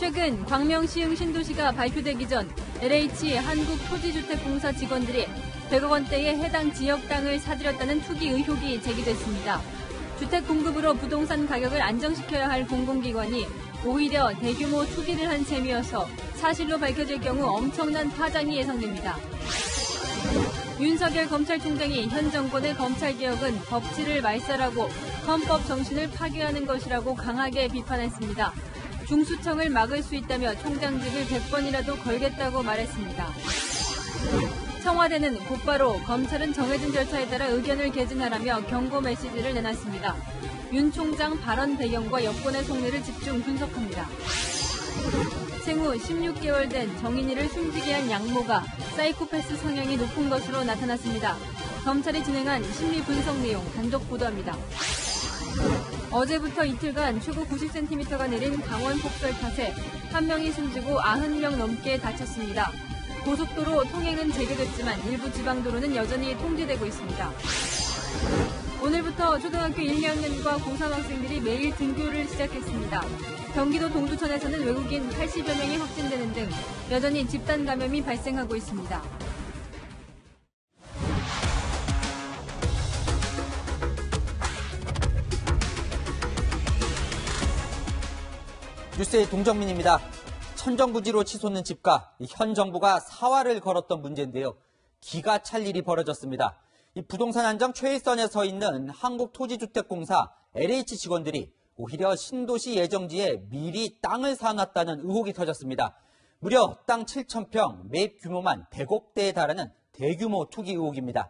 최근 광명시흥 신도시가 발표되기 전 LH 한국토지주택공사 직원들이 100억 원대의 해당 지역 땅을 사들였다는 투기 의혹이 제기됐습니다. 주택 공급으로 부동산 가격을 안정시켜야 할 공공기관이 오히려 대규모 투기를 한 셈이어서 사실로 밝혀질 경우 엄청난 파장이 예상됩니다. 윤석열 검찰총장이 현 정권의 검찰개혁은 법치를 말살하고 헌법 정신을 파괴하는 것이라고 강하게 비판했습니다. 중수청을 막을 수 있다며 총장직을 100번이라도 걸겠다고 말했습니다. 청와대는 곧바로 검찰은 정해진 절차에 따라 의견을 개진하라며 경고 메시지를 내놨습니다. 윤 총장 발언 배경과 여권의 속내를 집중 분석합니다. 생후 16개월 된 정인이를 숨지게 한 양모가 사이코패스 성향이 높은 것으로 나타났습니다. 검찰이 진행한 심리 분석 내용 단독 보도합니다. 어제부터 이틀간 최고 90cm가 내린 강원 폭설 탓에 1명이 숨지고 90명 넘게 다쳤습니다. 고속도로 통행은 재개됐지만 일부 지방도로는 여전히 통제되고 있습니다. 오늘부터 초등학교 1, 2학년과 고3 학생들이 매일 등교를 시작했습니다. 경기도 동두천에서는 외국인 80여 명이 확진되는 등 여전히 집단 감염이 발생하고 있습니다. 뉴스의 동정민입니다. 천정부지로 치솟는 집가, 현 정부가 사활을 걸었던 문제인데요. 기가 찰 일이 벌어졌습니다. 이 부동산 안정 최일선에 서 있는 한국토지주택공사 LH 직원들이 오히려 신도시 예정지에 미리 땅을 사놨다는 의혹이 터졌습니다. 무려 땅 7,000평, 매입 규모만 100억대에 달하는 대규모 투기 의혹입니다.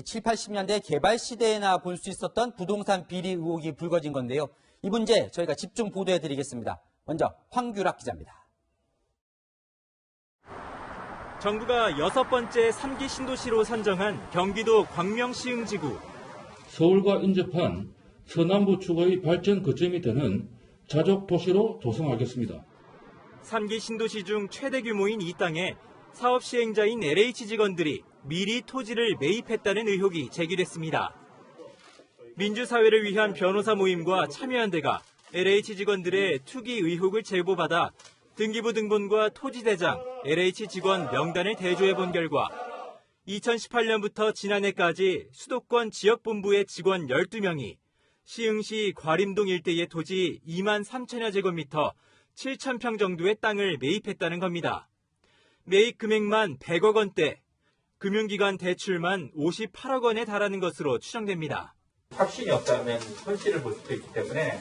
7, 80년대 개발 시대에나 볼 수 있었던 부동산 비리 의혹이 불거진 건데요. 이 문제 저희가 집중 보도해드리겠습니다. 먼저 황규락 기자입니다. 정부가 6번째 3기 신도시로 선정한 경기도 광명시흥지구. 서울과 인접한 서남부 축의 발전 거점이 되는 자족 도시로 조성하겠습니다. 3기 신도시 중 최대 규모인 이 땅에 사업 시행자인 LH 직원들이 미리 토지를 매입했다는 의혹이 제기됐습니다. 민주사회를 위한 변호사 모임과 참여연대가 LH 직원들의 투기 의혹을 제보받아 등기부 등본과 토지대장, LH 직원 명단을 대조해본 결과 2018년부터 지난해까지 수도권 지역본부의 직원 12명이 시흥시 과림동 일대의 토지 2만 3천여 제곱미터 7,000평 정도의 땅을 매입했다는 겁니다. 매입 금액만 100억 원대, 금융기관 대출만 58억 원에 달하는 것으로 추정됩니다. 확신이 없다면 손실을 볼 수도 있기 때문에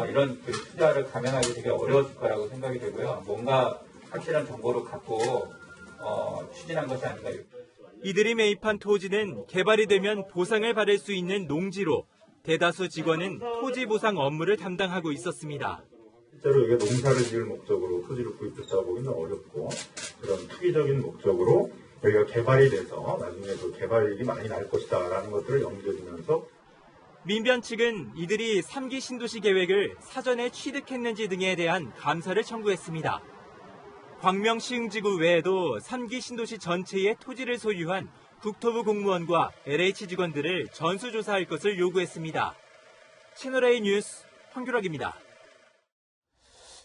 이런 투자를 감행하기 되게 어려웠을 거라고 생각이 되고요. 뭔가 확실한 정보를 갖고 추진한 것이 아닌가. 이들이 매입한 토지는 개발이 되면 보상을 받을 수 있는 농지로 대다수 직원은 토지 보상 업무를 담당하고 있었습니다. 실제로 이게 농사를 지을 목적으로 토지를 구입했다고 보기는 어렵고 그런 투기적인 목적으로 여기가 개발이 돼서 나중에도 개발이익이 많이 날 것이다라는 것들을 염두에 두면서 민변 측은 이들이 3기 신도시 계획을 사전에 취득했는지 등에 대한 감사를 청구했습니다. 광명시흥지구 외에도 3기 신도시 전체의 토지를 소유한 국토부 공무원과 LH 직원들을 전수조사할 것을 요구했습니다. 채널A 뉴스 황규락입니다.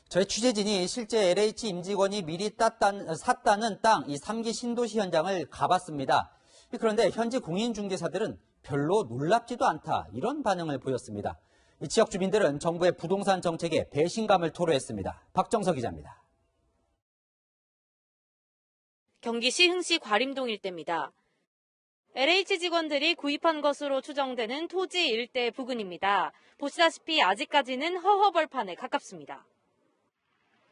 저희 취재진이 실제 LH 임직원이 미리 샀다는 땅, 이 3기 신도시 현장을 가봤습니다. 그런데 현지 공인중개사들은 별로 놀랍지도 않다, 이런 반응을 보였습니다. 이 지역 주민들은 정부의 부동산 정책에 배신감을 토로했습니다. 박정석 기자입니다. 경기 시흥시 과림동 일대입니다. LH 직원들이 구입한 것으로 추정되는 토지 일대 부근입니다. 보시다시피 아직까지는 허허벌판에 가깝습니다.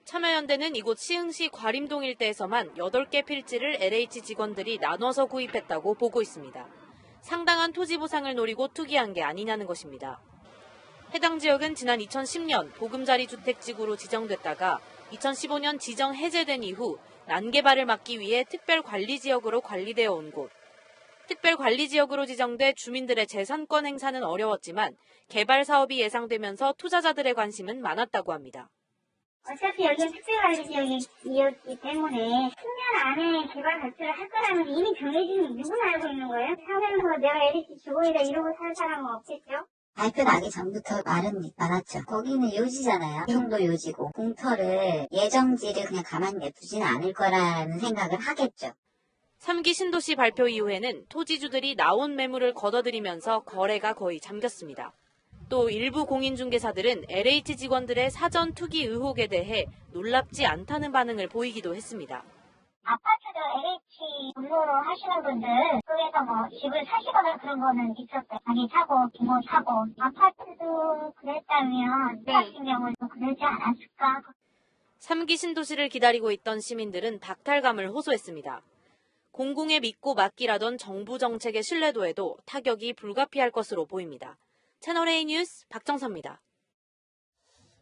참여연대는 이곳 시흥시 과림동 일대에서만 8개 필지를 LH 직원들이 나눠서 구입했다고 보고 있습니다. 상당한 토지 보상을 노리고 투기한 게 아니냐는 것입니다. 해당 지역은 지난 2010년 보금자리 주택지구로 지정됐다가 2015년 지정 해제된 이후 난개발을 막기 위해 특별관리지역으로 관리되어 온 곳. 특별관리지역으로 지정돼 주민들의 재산권 행사는 어려웠지만 개발 사업이 예상되면서 투자자들의 관심은 많았다고 합니다. 어차피 여기는 특별관리지역이었기 때문에 10년 안에 개발 발표를 할 거라는 이미 정해진 누구나 알고 있는 거예요. 살면서 내가 LH 직원이다 이러고 살 사람은 없겠죠. 발표 나기 전부터 말은 많았죠. 거기는 요지잖아요. 정도 요지고 공터를 예정지를 그냥 가만히 냅두지는 않을 거라는 생각을 하겠죠. 3기 신도시 발표 이후에는 토지주들이 나온 매물을 걷어들이면서 거래가 거의 잠겼습니다. 또 일부 공인중개사들은 LH 직원들의 사전 투기 의혹에 대해 놀랍지 않다는 반응을 보이기도 했습니다. 아파트도 LH 근무로 하시는 분들 그래서 뭐 집을 사시거나 그런 거는 있었어요. 자기 사고, 부모 사고. 아파트도 그랬다면 같은 경우는 그러지 않았을까. 3기 신도시를 기다리고 있던 시민들은 박탈감을 호소했습니다. 공공에 믿고 맡기라던 정부 정책의 신뢰도에도 타격이 불가피할 것으로 보입니다. 채널A 뉴스 박정서입니다.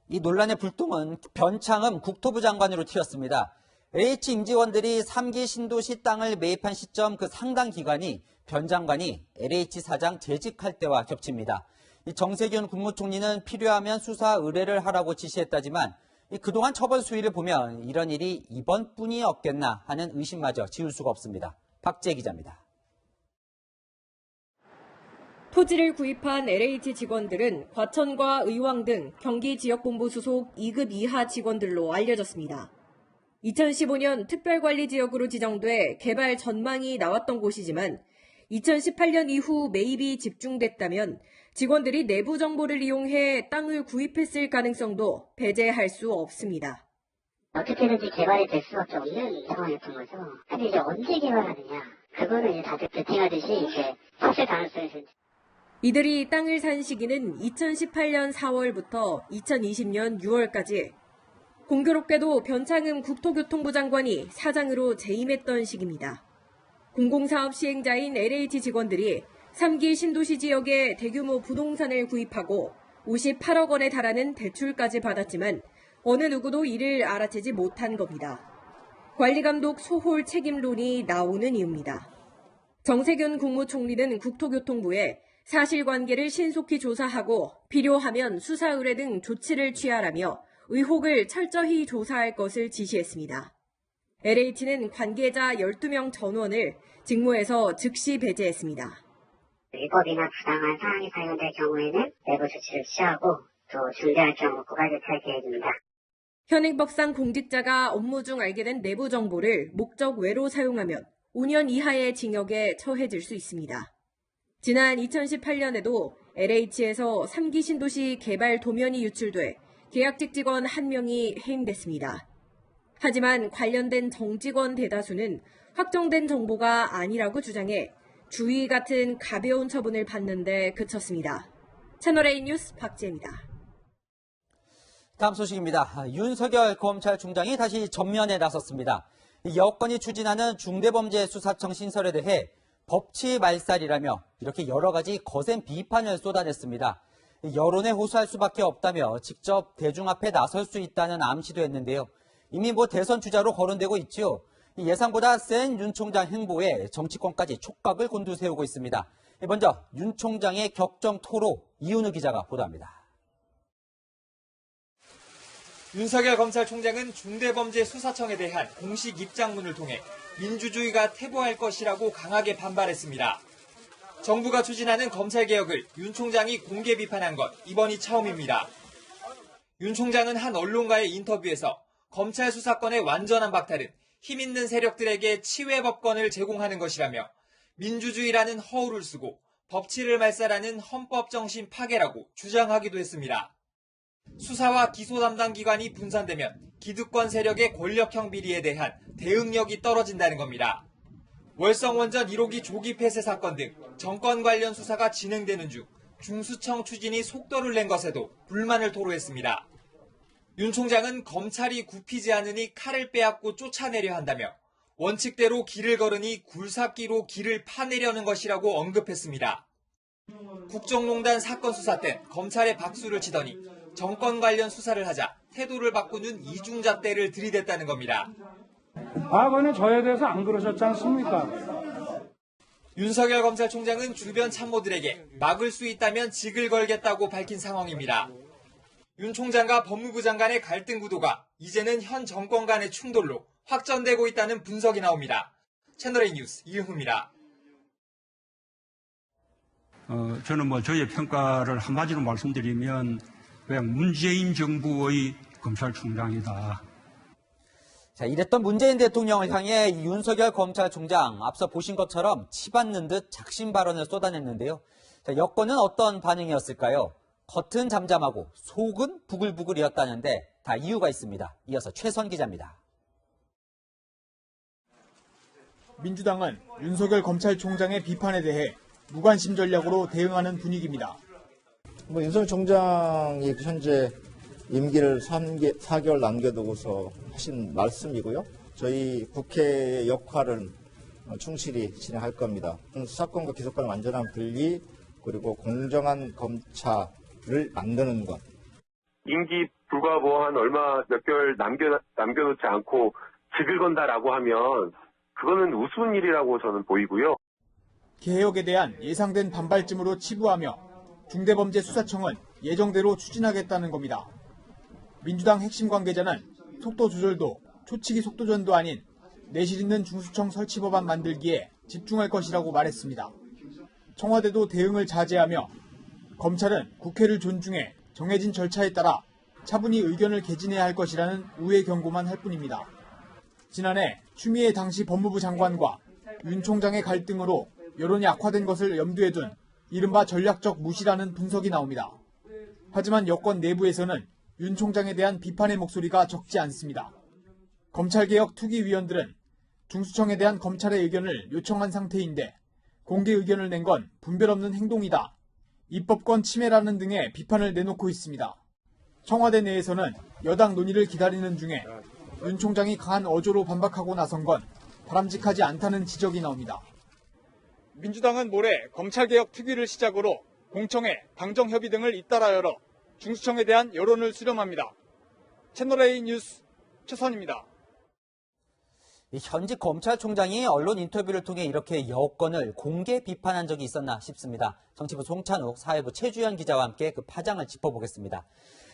이 논란의 불똥은 변창흠 국토부 장관으로 튀었습니다. LH 임직원들이 3기 신도시 땅을 매입한 시점 그 상당 기간이 변 장관이 LH 사장 재직할 때와 겹칩니다. 이 정세균 국무총리는 필요하면 수사 의뢰를 하라고 지시했다지만 그동안 처벌 수위를 보면 이런 일이 이번뿐이 없겠나 하는 의심마저 지울 수가 없습니다. 박재 기자입니다. 토지를 구입한 LH 직원들은 과천과 의왕 등 경기지역본부 소속 2급 이하 직원들로 알려졌습니다. 2015년 특별관리지역으로 지정돼 개발 전망이 나왔던 곳이지만 2018년 이후 매입이 집중됐다면 직원들이 내부 정보를 이용해 땅을 구입했을 가능성도 배제할 수 없습니다. 어떻게든지 개발이 될 수밖에 없는 상황이었던 거죠. 근데 이제 언제 개발하느냐? 그거는 이제 다들 베팅하듯이 이제 사실 가능성이 있습니다. 이들이 땅을 산 시기는 2018년 4월부터 2020년 6월까지. 공교롭게도 변창흠 국토교통부 장관이 사장으로 재임했던 시기입니다. 공공사업 시행자인 LH 직원들이 3기 신도시 지역에 대규모 부동산을 구입하고 58억 원에 달하는 대출까지 받았지만 어느 누구도 이를 알아채지 못한 겁니다. 관리감독 소홀 책임론이 나오는 이유입니다. 정세균 국무총리는 국토교통부에 사실관계를 신속히 조사하고 필요하면 수사 의뢰 등 조치를 취하라며 의혹을 철저히 조사할 것을 지시했습니다. LH는 관계자 12명 전원을 직무에서 즉시 배제했습니다. 위법이나 부당한 사항이 발견될 경우에는 내부 조치를 취하고 또 중대할 경우 고발 조치할 계획입니다. 현행법상 공직자가 업무 중 알게 된 내부 정보를 목적 외로 사용하면 5년 이하의 징역에 처해질 수 있습니다. 지난 2018년에도 LH에서 3기 신도시 개발 도면이 유출돼 계약직 직원 1명이 해임됐습니다. 하지만 관련된 정직원 대다수는 확정된 정보가 아니라고 주장해 주의 같은 가벼운 처분을 받는데 그쳤습니다. 채널A 뉴스 박지혜입니다. 다음 소식입니다. 윤석열 검찰총장이 다시 전면에 나섰습니다. 여권이 추진하는 중대범죄수사청 신설에 대해 법치 말살이라며 이렇게 여러 가지 거센 비판을 쏟아냈습니다. 여론에 호소할 수밖에 없다며 직접 대중 앞에 나설 수 있다는 암시도 했는데요. 이미 대선 주자로 거론되고 있지요. 예상보다 센 윤 총장 행보에 정치권까지 촉각을 곤두세우고 있습니다. 먼저 윤 총장의 격정 토로 이윤우 기자가 보도합니다. 윤석열 검찰총장은 중대범죄수사청에 대한 공식 입장문을 통해 민주주의가 퇴보할 것이라고 강하게 반발했습니다. 정부가 추진하는 검찰개혁을 윤 총장이 공개 비판한 건 이번이 처음입니다. 윤 총장은 한 언론과의 인터뷰에서 검찰 수사권의 완전한 박탈은 힘있는 세력들에게 치외법권을 제공하는 것이라며 민주주의라는 허울을 쓰고 법치를 말살하는 헌법정신 파괴라고 주장하기도 했습니다. 수사와 기소 담당 기관이 분산되면 기득권 세력의 권력형 비리에 대한 대응력이 떨어진다는 겁니다. 월성원전 1호기 조기 폐쇄 사건 등 정권 관련 수사가 진행되는 중 중수청 추진이 속도를 낸 것에도 불만을 토로했습니다. 윤 총장은 검찰이 굽히지 않으니 칼을 빼앗고 쫓아내려 한다며 원칙대로 길을 걸으니 굴삭기로 길을 파내려는 것이라고 언급했습니다. 국정농단 사건 수사 땐 검찰에 박수를 치더니 정권 관련 수사를 하자 태도를 바꾸는 이중잣대를 들이댔다는 겁니다. 과거에는 저에 대해서 안 그러셨지 않습니까? 윤석열 검찰총장은 주변 참모들에게 막을 수 있다면 직을 걸겠다고 밝힌 상황입니다. 윤 총장과 법무부 장관의 갈등 구도가 이제는 현 정권 간의 충돌로 확전되고 있다는 분석이 나옵니다. 채널A 뉴스 이윤우입니다. 저는 저의 평가를 한마디로 말씀드리면 그냥 문재인 정부의 검찰총장이다. 자, 이랬던 문재인 대통령을 향해 윤석열 검찰총장 앞서 보신 것처럼 치받는 듯 작심 발언을 쏟아냈는데요. 자, 여권은 어떤 반응이었을까요? 겉은 잠잠하고 속은 부글부글이었다는데 다 이유가 있습니다. 이어서 최선 기자입니다. 민주당은 윤석열 검찰총장의 비판에 대해 무관심 전략으로 대응하는 분위기입니다. 윤석열 총장이 현재 임기를 4개월 남겨두고서 하신 말씀이고요. 저희 국회의 역할은 충실히 진행할 겁니다. 수사권과 기소권의 완전한 분리, 그리고 공정한 검찰을 만드는 것. 임기 불과 한 몇 개월 남겨놓지 않고 직을 건다라고 하면 그거는 우스운 일이라고 저는 보이고요. 개혁에 대한 예상된 반발쯤으로 치부하며 중대범죄수사청은 예정대로 추진하겠다는 겁니다. 민주당 핵심 관계자는 속도 조절도 초치기 속도전도 아닌 내실 있는 중수청 설치 법안 만들기에 집중할 것이라고 말했습니다. 청와대도 대응을 자제하며 검찰은 국회를 존중해 정해진 절차에 따라 차분히 의견을 개진해야 할 것이라는 우회 경고만 할 뿐입니다. 지난해 추미애 당시 법무부 장관과 윤 총장의 갈등으로 여론이 악화된 것을 염두에 둔 이른바 전략적 무시라는 분석이 나옵니다. 하지만 여권 내부에서는 윤 총장에 대한 비판의 목소리가 적지 않습니다. 검찰개혁 투기위원들은 중수청에 대한 검찰의 의견을 요청한 상태인데 공개 의견을 낸 건 분별 없는 행동이다. 입법권 침해라는 등의 비판을 내놓고 있습니다. 청와대 내에서는 여당 논의를 기다리는 중에 윤 총장이 강한 어조로 반박하고 나선 건 바람직하지 않다는 지적이 나옵니다. 민주당은 모레 검찰개혁 특위를 시작으로 공청회, 당정협의 등을 잇따라 열어 중수청에 대한 여론을 수렴합니다. 채널A 뉴스 최선입니다. 현직 검찰총장이 언론 인터뷰를 통해 이렇게 여권을 공개 비판한 적이 있었나 싶습니다. 정치부 송찬욱, 사회부 최주현 기자와 함께 그 파장을 짚어보겠습니다.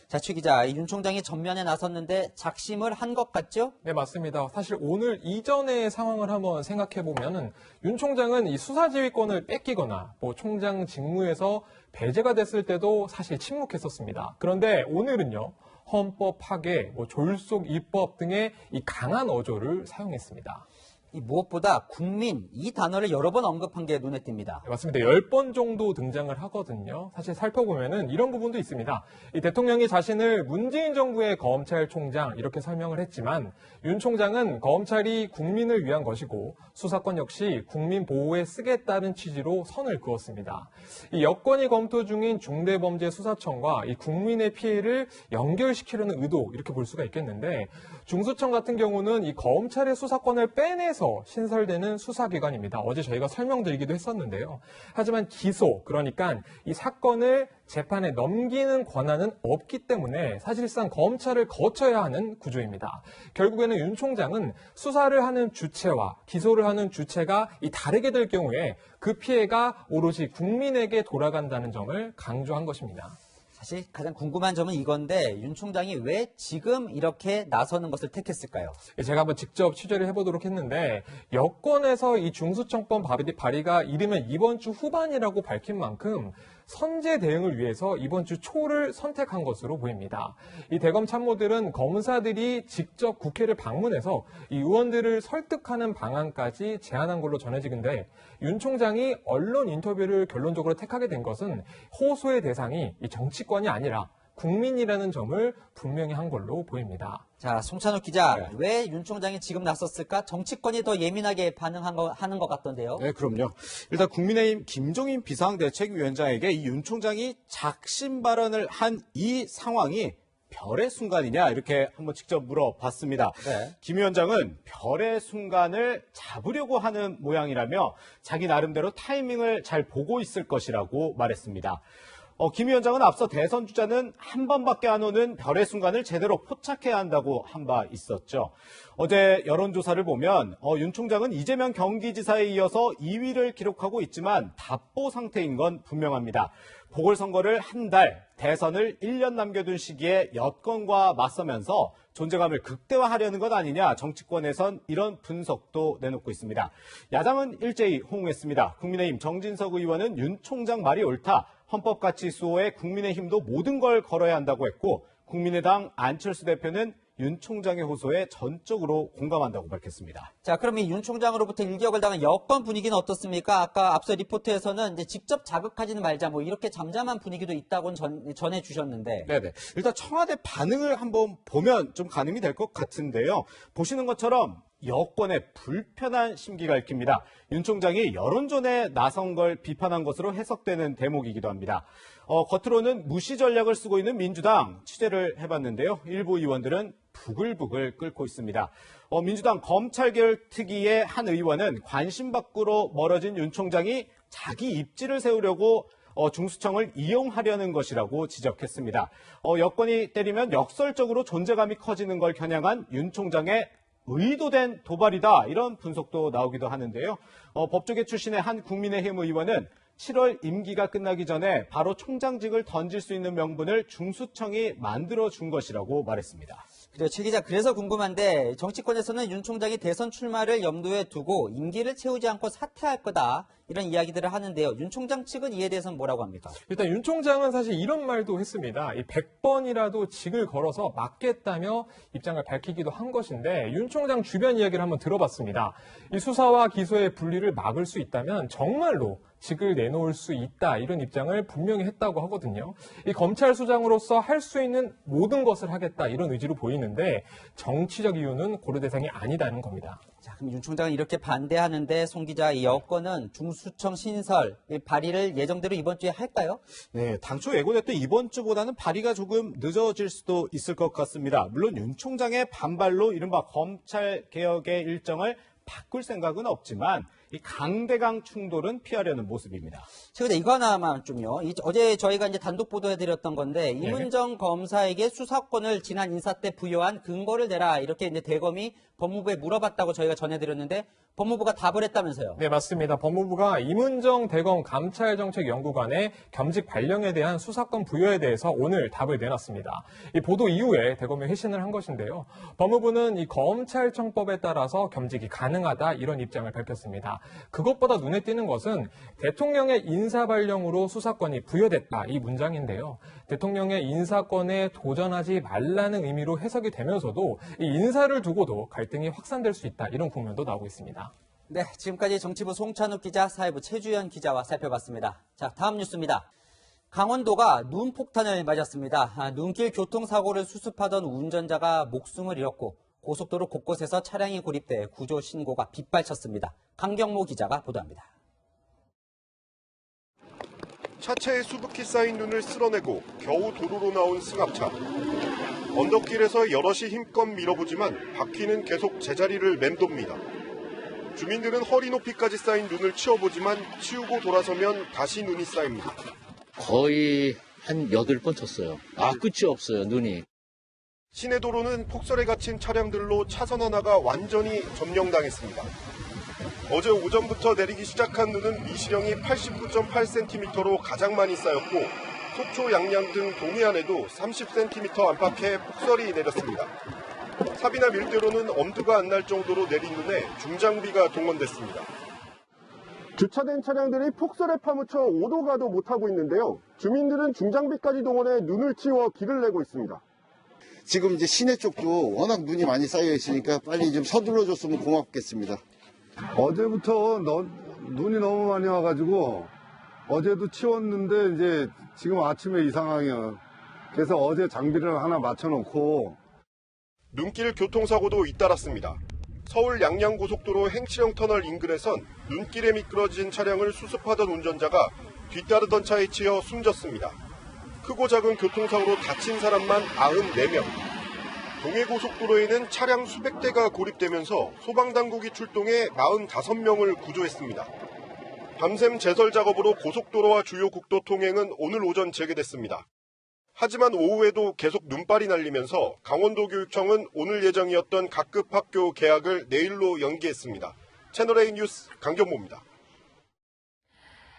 자, 최 기자, 윤 총장이 전면에 나섰는데 작심을 한 것 같죠? 네, 맞습니다. 사실 오늘 이전의 상황을 한번 생각해 보면은 윤 총장은 이 수사지휘권을 뺏기거나 총장 직무에서 배제가 됐을 때도 사실 침묵했었습니다. 그런데 오늘은요, 헌법 파괴, 졸속 입법 등의 이 강한 어조를 사용했습니다. 무엇보다 국민 이 단어를 여러 번 언급한 게 눈에 띕니다. 네, 맞습니다. 10번 정도 등장을 하거든요. 사실 살펴보면은 이런 부분도 있습니다. 이 대통령이 자신을 문재인 정부의 검찰총장 이렇게 설명을 했지만 윤 총장은 검찰이 국민을 위한 것이고 수사권 역시 국민 보호에 쓰겠다는 취지로 선을 그었습니다. 이 여권이 검토 중인 중대범죄수사청과 이 국민의 피해를 연결시키려는 의도 이렇게 볼 수가 있겠는데 중수청 같은 경우는 이 검찰의 수사권을 빼내서 신설되는 수사기관입니다. 어제 저희가 설명드리기도 했었는데요. 하지만 기소, 그러니까 이 사건을 재판에 넘기는 권한은 없기 때문에 사실상 검찰을 거쳐야 하는 구조입니다. 결국에는 윤 총장은 수사를 하는 주체와 기소를 하는 주체가 다르게 될 경우에 그 피해가 오로지 국민에게 돌아간다는 점을 강조한 것입니다. 사실 가장 궁금한 점은 이건데 윤 총장이 왜 지금 이렇게 나서는 것을 택했을까요? 제가 한번 직접 취재를 해보도록 했는데 여권에서 이 중수청법 발의가 이르면 이번 주 후반이라고 밝힌 만큼 선제 대응을 위해서 이번 주 초를 선택한 것으로 보입니다. 이 대검 참모들은 검사들이 직접 국회를 방문해서 이 의원들을 설득하는 방안까지 제안한 걸로 전해지는데 윤 총장이 언론 인터뷰를 결론적으로 택하게 된 것은 호소의 대상이 이 정치권이 아니라 국민이라는 점을 분명히 한 걸로 보입니다. 자, 송찬욱 기자, 왜 윤 총장이 지금 나섰을까? 정치권이 더 예민하게 하는 것 같던데요. 네, 그럼요. 일단 국민의힘 김종인 비상대책위원장에게 이 윤 총장이 작심 발언을 한 이 상황이 별의 순간이냐 이렇게 한번 직접 물어봤습니다. 네. 김 위원장은 별의 순간을 잡으려고 하는 모양이라며 자기 나름대로 타이밍을 잘 보고 있을 것이라고 말했습니다. 김 위원장은 앞서 대선 주자는 한 번밖에 안 오는 별의 순간을 제대로 포착해야 한다고 한 바 있었죠. 어제 여론조사를 보면 윤 총장은 이재명 경기지사에 이어서 2위를 기록하고 있지만 답보 상태인 건 분명합니다. 보궐선거를 한 달, 대선을 1년 남겨둔 시기에 여권과 맞서면서 존재감을 극대화하려는 것 아니냐, 정치권에선 이런 분석도 내놓고 있습니다. 야당은 일제히 호응했습니다. 국민의힘 정진석 의원은 윤 총장 말이 옳다, 헌법가치 수호에 국민의힘도 모든 걸 걸어야 한다고 했고, 국민의당 안철수 대표는 윤 총장의 호소에 전적으로 공감한다고 밝혔습니다. 자, 그럼 이 윤 총장으로부터 일격을 당한 여권 분위기는 어떻습니까? 아까 앞서 리포트에서는 이제 직접 자극하지는 말자, 뭐 이렇게 잠잠한 분위기도 있다고 전해주셨는데. 네네. 일단 청와대 반응을 한번 보면 좀 가늠이 될 것 같은데요. 보시는 것처럼 여권의 불편한 심기가 읽힙니다. 윤 총장이 여론전에 나선 걸 비판한 것으로 해석되는 대목이기도 합니다. 겉으로는 무시 전략을 쓰고 있는 민주당 취재를 해봤는데요. 일부 의원들은 부글부글 끓고 있습니다. 민주당 검찰개혁 특위의 한 의원은 관심 밖으로 멀어진 윤 총장이 자기 입지를 세우려고 중수청을 이용하려는 것이라고 지적했습니다. 여권이 때리면 역설적으로 존재감이 커지는 걸 겨냥한 윤 총장의 의도된 도발이다, 이런 분석도 나오기도 하는데요. 법조계 출신의 한 국민의힘 의원은 7월 임기가 끝나기 전에 바로 총장직을 던질 수 있는 명분을 중수청이 만들어준 것이라고 말했습니다. 그래요, 최 기자. 그래서 궁금한데 정치권에서는 윤 총장이 대선 출마를 염두에 두고 임기를 채우지 않고 사퇴할 거다, 이런 이야기들을 하는데요. 윤 총장 측은 이에 대해서는 뭐라고 합니까? 일단 윤 총장은 사실 이런 말도 했습니다. 100번이라도 직을 걸어서 막겠다며 입장을 밝히기도 한 것인데, 윤 총장 주변 이야기를 한번 들어봤습니다. 이 수사와 기소의 분리를 막을 수 있다면 정말로 직을 내놓을 수 있다, 이런 입장을 분명히 했다고 하거든요. 이 검찰 수장으로서 할 수 있는 모든 것을 하겠다, 이런 의지로 보이는데 정치적 이유는 고려 대상이 아니다는 겁니다. 자, 그럼 윤 총장은 이렇게 반대하는데 송 기자, 이 여권은 중수청 신설 발의를 예정대로 이번 주에 할까요? 네, 당초 예고됐던 이번 주보다는 발의가 조금 늦어질 수도 있을 것 같습니다. 물론 윤 총장의 반발로 이른바 검찰 개혁의 일정을 바꿀 생각은 없지만 이 강대강 충돌은 피하려는 모습입니다. 최근에 이거 하나만 좀요. 어제 저희가 이제 단독 보도해드렸던 건데, 이문정 검사에게 수사권을 지난 인사 때 부여한 근거를 내라, 이렇게 이제 대검이 법무부에 물어봤다고 저희가 전해드렸는데 법무부가 답을 했다면서요? 네, 맞습니다. 법무부가 이문정 대검 감찰정책연구관의 겸직 발령에 대한 수사권 부여에 대해서 오늘 답을 내놨습니다. 이 보도 이후에 대검이 회신을 한 것인데요. 법무부는 이 검찰청법에 따라서 겸직이 가능하다, 이런 입장을 밝혔습니다. 그것보다 눈에 띄는 것은 대통령의 인사발령으로 수사권이 부여됐다, 이 문장인데요. 대통령의 인사권에 도전하지 말라는 의미로 해석이 되면서도 이 인사를 두고도 갈등이 확산될 수 있다, 이런 국면도 나오고 있습니다. 네, 지금까지 정치부 송찬욱 기자, 사회부 최주연 기자와 살펴봤습니다. 자, 다음 뉴스입니다. 강원도가 눈폭탄을 맞았습니다. 눈길 교통사고를 수습하던 운전자가 목숨을 잃었고 고속도로 곳곳에서 차량이 고립돼 구조 신고가 빗발쳤습니다. 강경모 기자가 보도합니다. 차체에 수북히 쌓인 눈을 쓸어내고 겨우 도로로 나온 승합차. 언덕길에서 여럿이 힘껏 밀어보지만 바퀴는 계속 제자리를 맴돕니다. 주민들은 허리 높이까지 쌓인 눈을 치워보지만 치우고 돌아서면 다시 눈이 쌓입니다. 거의 한 8번 쳤어요. 끝이 없어요, 눈이. 시내도로는 폭설에 갇힌 차량들로 차선 하나가 완전히 점령당했습니다. 어제 오전부터 내리기 시작한 눈은 미시령이 89.8cm로 가장 많이 쌓였고 속초, 양양 등 동해안에도 30cm 안팎의 폭설이 내렸습니다. 삽이나 밀대로는 엄두가 안 날 정도로 내린 눈에 중장비가 동원됐습니다. 주차된 차량들이 폭설에 파묻혀 오도 가도 못하고 있는데요. 주민들은 중장비까지 동원해 눈을 치워 길을 내고 있습니다. 지금 이제 시내 쪽도 워낙 눈이 많이 쌓여 있으니까 빨리 좀 서둘러 줬으면 고맙겠습니다. 어제부터 눈이 너무 많이 와가지고 어제도 치웠는데 이제 지금 아침에 이 상황이에요. 그래서 어제 장비를 하나 맞춰놓고. 눈길 교통사고도 잇따랐습니다. 서울 양양고속도로 행치령 터널 인근에선 눈길에 미끄러진 차량을 수습하던 운전자가 뒤따르던 차에 치여 숨졌습니다. 크고 작은 교통사고로 다친 사람만 94명. 동해고속도로에는 차량 수백 대가 고립되면서 소방당국이 출동해 45명을 구조했습니다. 밤샘 제설 작업으로 고속도로와 주요 국도 통행은 오늘 오전 재개됐습니다. 하지만 오후에도 계속 눈발이 날리면서 강원도교육청은 오늘 예정이었던 각급 학교 개학을 내일로 연기했습니다. 채널A 뉴스 강경모입니다.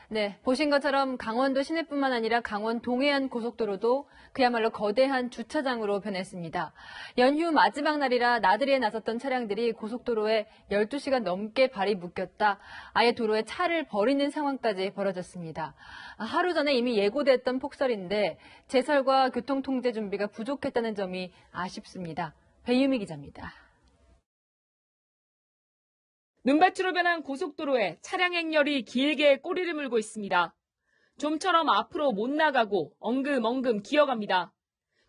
네, 보신 것처럼 강원도 시내뿐만 아니라 강원 동해안 고속도로도 그야말로 거대한 주차장으로 변했습니다. 연휴 마지막 날이라 나들이에 나섰던 차량들이 고속도로에 12시간 넘게 발이 묶였다 아예 도로에 차를 버리는 상황까지 벌어졌습니다. 하루 전에 이미 예고됐던 폭설인데 제설과 교통통제 준비가 부족했다는 점이 아쉽습니다. 배유미 기자입니다. 눈밭으로 변한 고속도로에 차량 행렬이 길게 꼬리를 물고 있습니다. 좀처럼 앞으로 못 나가고 엉금엉금 기어갑니다.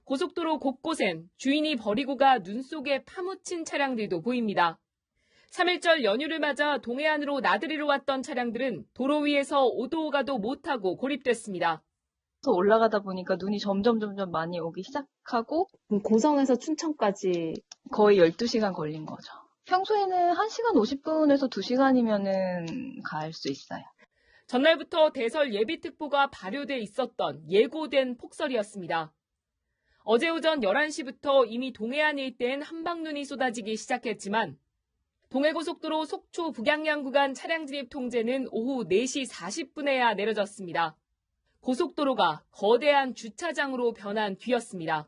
고속도로 곳곳엔 주인이 버리고 가 눈 속에 파묻힌 차량들도 보입니다. 3.1절 연휴를 맞아 동해안으로 나들이로 왔던 차량들은 도로 위에서 오도 가도 못하고 고립됐습니다. 올라가다 보니까 눈이 점점 많이 오기 시작하고 고성에서 춘천까지 거의 12시간 걸린 거죠. 평소에는 1시간 50분에서 2시간이면은 갈 수 있어요. 전날부터 대설 예비특보가 발효돼 있었던 예고된 폭설이었습니다. 어제 오전 11시부터 이미 동해안 일대엔 한방눈이 쏟아지기 시작했지만 동해고속도로 속초 북양양 구간 차량 진입 통제는 오후 4시 40분에야 내려졌습니다. 고속도로가 거대한 주차장으로 변한 뒤였습니다.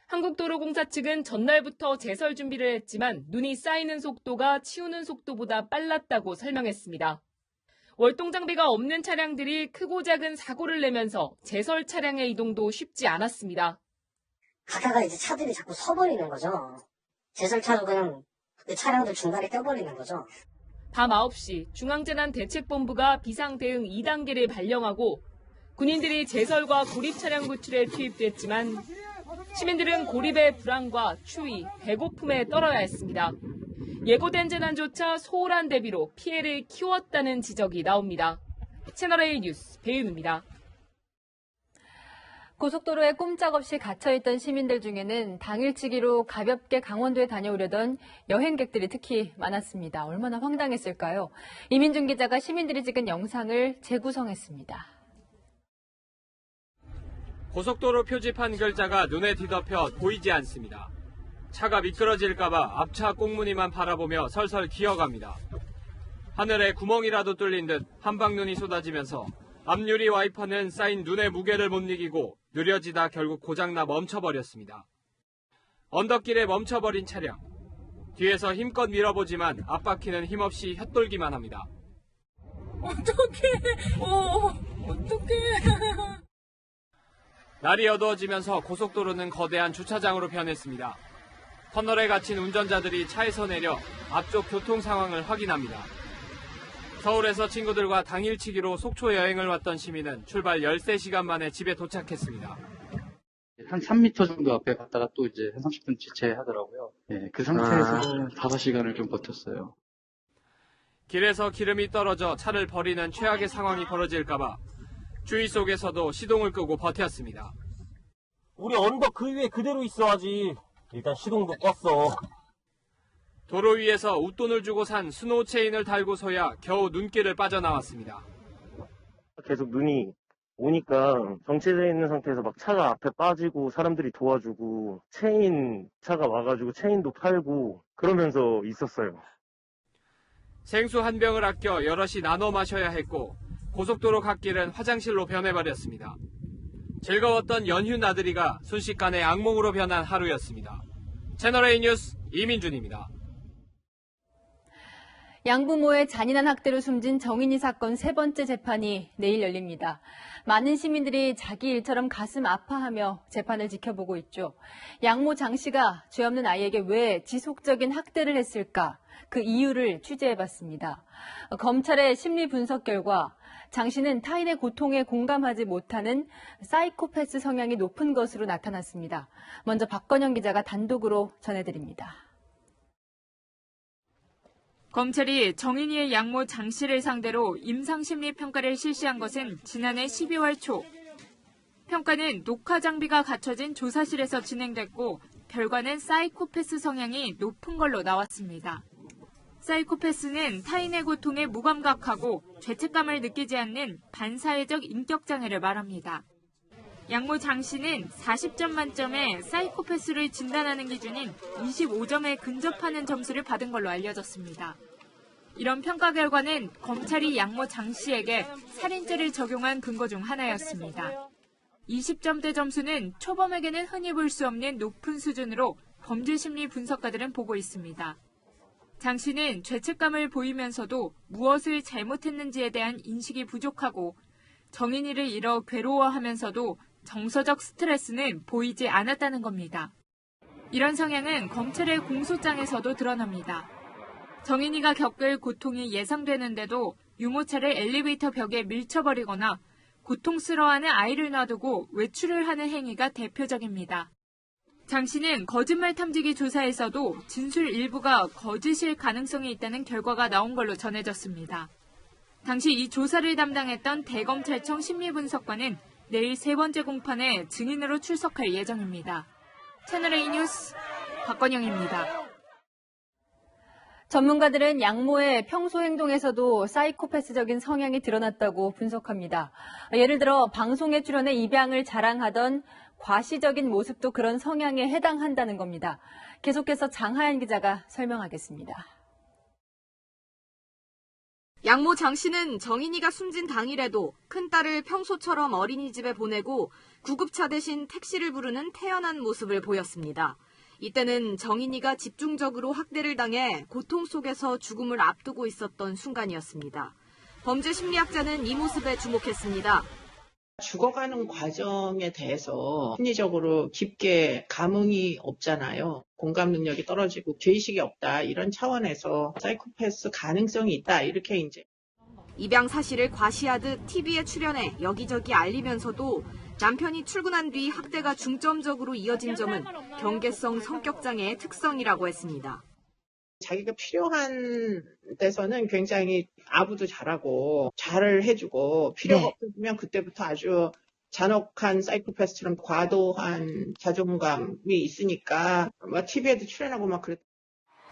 한국도로공사 측은 전날부터 제설 준비를 했지만 눈이 쌓이는 속도가 치우는 속도보다 빨랐다고 설명했습니다. 월동 장비가 없는 차량들이 크고 작은 사고를 내면서 제설 차량의 이동도 쉽지 않았습니다. 가다가 이제 차들이 자꾸 서버리는 거죠. 제설차도 그냥 그 차량들 중간에 껴버리는 거죠. 밤 9시 중앙재난대책본부가 비상대응 2단계를 발령하고 군인들이 제설과 고립 차량 구출에 투입됐지만 시민들은 고립의 불안과 추위, 배고픔에 떨어야 했습니다. 예고된 재난조차 소홀한 대비로 피해를 키웠다는 지적이 나옵니다. 채널A 뉴스 배윤우입니다. 고속도로에 꼼짝없이 갇혀있던 시민들 중에는 당일치기로 가볍게 강원도에 다녀오려던 여행객들이 특히 많았습니다. 얼마나 황당했을까요? 이민준 기자가 시민들이 찍은 영상을 재구성했습니다. 고속도로 표지판 글자가 눈에 뒤덮여 보이지 않습니다. 차가 미끄러질까봐 앞차 꽁무니만 바라보며 설설 기어갑니다. 하늘에 구멍이라도 뚫린 듯 한방눈이 쏟아지면서 앞유리 와이퍼는 쌓인 눈의 무게를 못 이기고 느려지다 결국 고장나 멈춰버렸습니다. 언덕길에 멈춰버린 차량. 뒤에서 힘껏 밀어보지만 앞바퀴는 힘없이 헛돌기만 합니다. 어떡해. 날이 어두워지면서 고속도로는 거대한 주차장으로 변했습니다. 터널에 갇힌 운전자들이 차에서 내려 앞쪽 교통 상황을 확인합니다. 서울에서 친구들과 당일치기로 속초 여행을 왔던 시민은 출발 13시간 만에 집에 도착했습니다. 한 3m 정도 앞에 갔다가 또 이제 한 30분 지체하더라고요. 네, 그 상태에서 5시간을 좀 버텼어요. 길에서 기름이 떨어져 차를 버리는 최악의 상황이 벌어질까봐 주의 속에서도 시동을 끄고 버텼습니다. 우리 언덕 그 위에 그대로 있어야지. 일단 시동도 껐어. 도로 위에서 웃돈을 주고 산 스노우 체인을 달고서야 겨우 눈길을 빠져나왔습니다. 계속 눈이 오니까 정체되어 있는 상태에서 막 차가 앞에 빠지고 사람들이 도와주고 차가 와가지고 체인도 팔고 그러면서 있었어요. 생수 한 병을 아껴 여럿이 나눠 마셔야 했고 고속도로 갓길은 화장실로 변해버렸습니다. 즐거웠던 연휴 나들이가 순식간에 악몽으로 변한 하루였습니다. 채널A 뉴스 이민준입니다. 양부모의 잔인한 학대로 숨진 정인이 사건 3번째 재판이 내일 열립니다. 많은 시민들이 자기 일처럼 가슴 아파하며 재판을 지켜보고 있죠. 양모 장 씨가 죄 없는 아이에게 왜 지속적인 학대를 했을까? 그 이유를 취재해봤습니다. 검찰의 심리 분석 결과 장 씨는 타인의 고통에 공감하지 못하는 사이코패스 성향이 높은 것으로 나타났습니다. 먼저 박건영 기자가 단독으로 전해드립니다. 검찰이 정인이의 양모 장 씨를 상대로 임상심리평가를 실시한 것은 지난해 12월 초. 평가는 녹화 장비가 갖춰진 조사실에서 진행됐고 결과는 사이코패스 성향이 높은 걸로 나왔습니다. 사이코패스는 타인의 고통에 무감각하고 죄책감을 느끼지 않는 반사회적 인격장애를 말합니다. 양모 장 씨는 40점 만점에 사이코패스를 진단하는 기준인 25점에 근접하는 점수를 받은 걸로 알려졌습니다. 이런 평가 결과는 검찰이 양모 장 씨에게 살인죄를 적용한 근거 중 하나였습니다. 20점대 점수는 초범에게는 흔히 볼 수 없는 높은 수준으로 범죄심리 분석가들은 보고 있습니다. 장 씨는 죄책감을 보이면서도 무엇을 잘못했는지에 대한 인식이 부족하고 정인이를 잃어 괴로워하면서도 정서적 스트레스는 보이지 않았다는 겁니다. 이런 성향은 검찰의 공소장에서도 드러납니다. 정인이가 겪을 고통이 예상되는데도 유모차를 엘리베이터 벽에 밀쳐버리거나 고통스러워하는 아이를 놔두고 외출을 하는 행위가 대표적입니다. 장 씨는 거짓말 탐지기 조사에서도 진술 일부가 거짓일 가능성이 있다는 결과가 나온 걸로 전해졌습니다. 당시 이 조사를 담당했던 대검찰청 심리분석관은 내일 세 번째 공판에 증인으로 출석할 예정입니다. 채널A 뉴스 박건영입니다. 전문가들은 양모의 평소 행동에서도 사이코패스적인 성향이 드러났다고 분석합니다. 예를 들어 방송에 출연해 입양을 자랑하던 과시적인 모습도 그런 성향에 해당한다는 겁니다. 계속해서 장하연 기자가 설명하겠습니다. 양모 장 씨는 정인이가 숨진 당일에도 큰딸을 평소처럼 어린이집에 보내고 구급차 대신 택시를 부르는 태연한 모습을 보였습니다. 이때는 정인이가 집중적으로 학대를 당해 고통 속에서 죽음을 앞두고 있었던 순간이었습니다. 범죄 심리학자는 이 모습에 주목했습니다. 죽어가는 과정에 대해서 심리적으로 깊게 감흥이 없잖아요. 공감 능력이 떨어지고 죄의식이 없다. 이런 차원에서 사이코패스 가능성이 있다. 이렇게 이제. 입양 사실을 과시하듯 TV에 출연해 여기저기 알리면서도 남편이 출근한 뒤 학대가 중점적으로 이어진 점은 경계성 성격장애의 특성이라고 했습니다. 자기가 필요한 데서는 굉장히 아부도 잘하고 잘을 해주고 필요가 없으면 그때부터 아주 잔혹한 사이코패스처럼 과도한 자존감이 있으니까 TV에도 출연하고 막 그랬.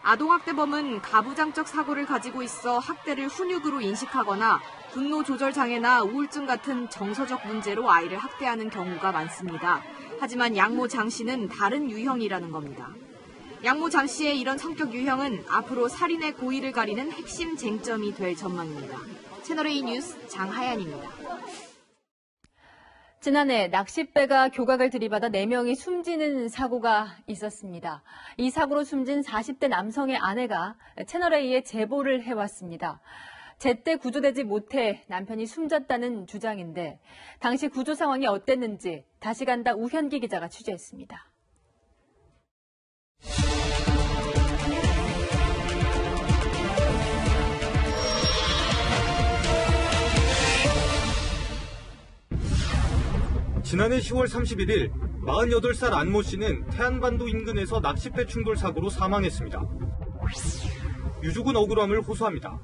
아동학대범은 가부장적 사고를 가지고 있어 학대를 훈육으로 인식하거나 분노 조절 장애나 우울증 같은 정서적 문제로 아이를 학대하는 경우가 많습니다. 하지만 양모 장 씨는 다른 유형이라는 겁니다. 양모 장 씨의 이런 성격 유형은 앞으로 살인의 고의를 가리는 핵심 쟁점이 될 전망입니다. 채널A 뉴스 장하연입니다. 지난해 낚싯배가 교각을 들이받아 4명이 숨지는 사고가 있었습니다. 이 사고로 숨진 40대 남성의 아내가 채널A에 제보를 해왔습니다. 제때 구조되지 못해 남편이 숨졌다는 주장인데 당시 구조 상황이 어땠는지 다시 간다 우현기 기자가 취재했습니다. 지난해 10월 31일 48살 안모 씨는 태안반도 인근에서 낚싯배 충돌 사고로 사망했습니다. 유족은 억울함을 호소합니다.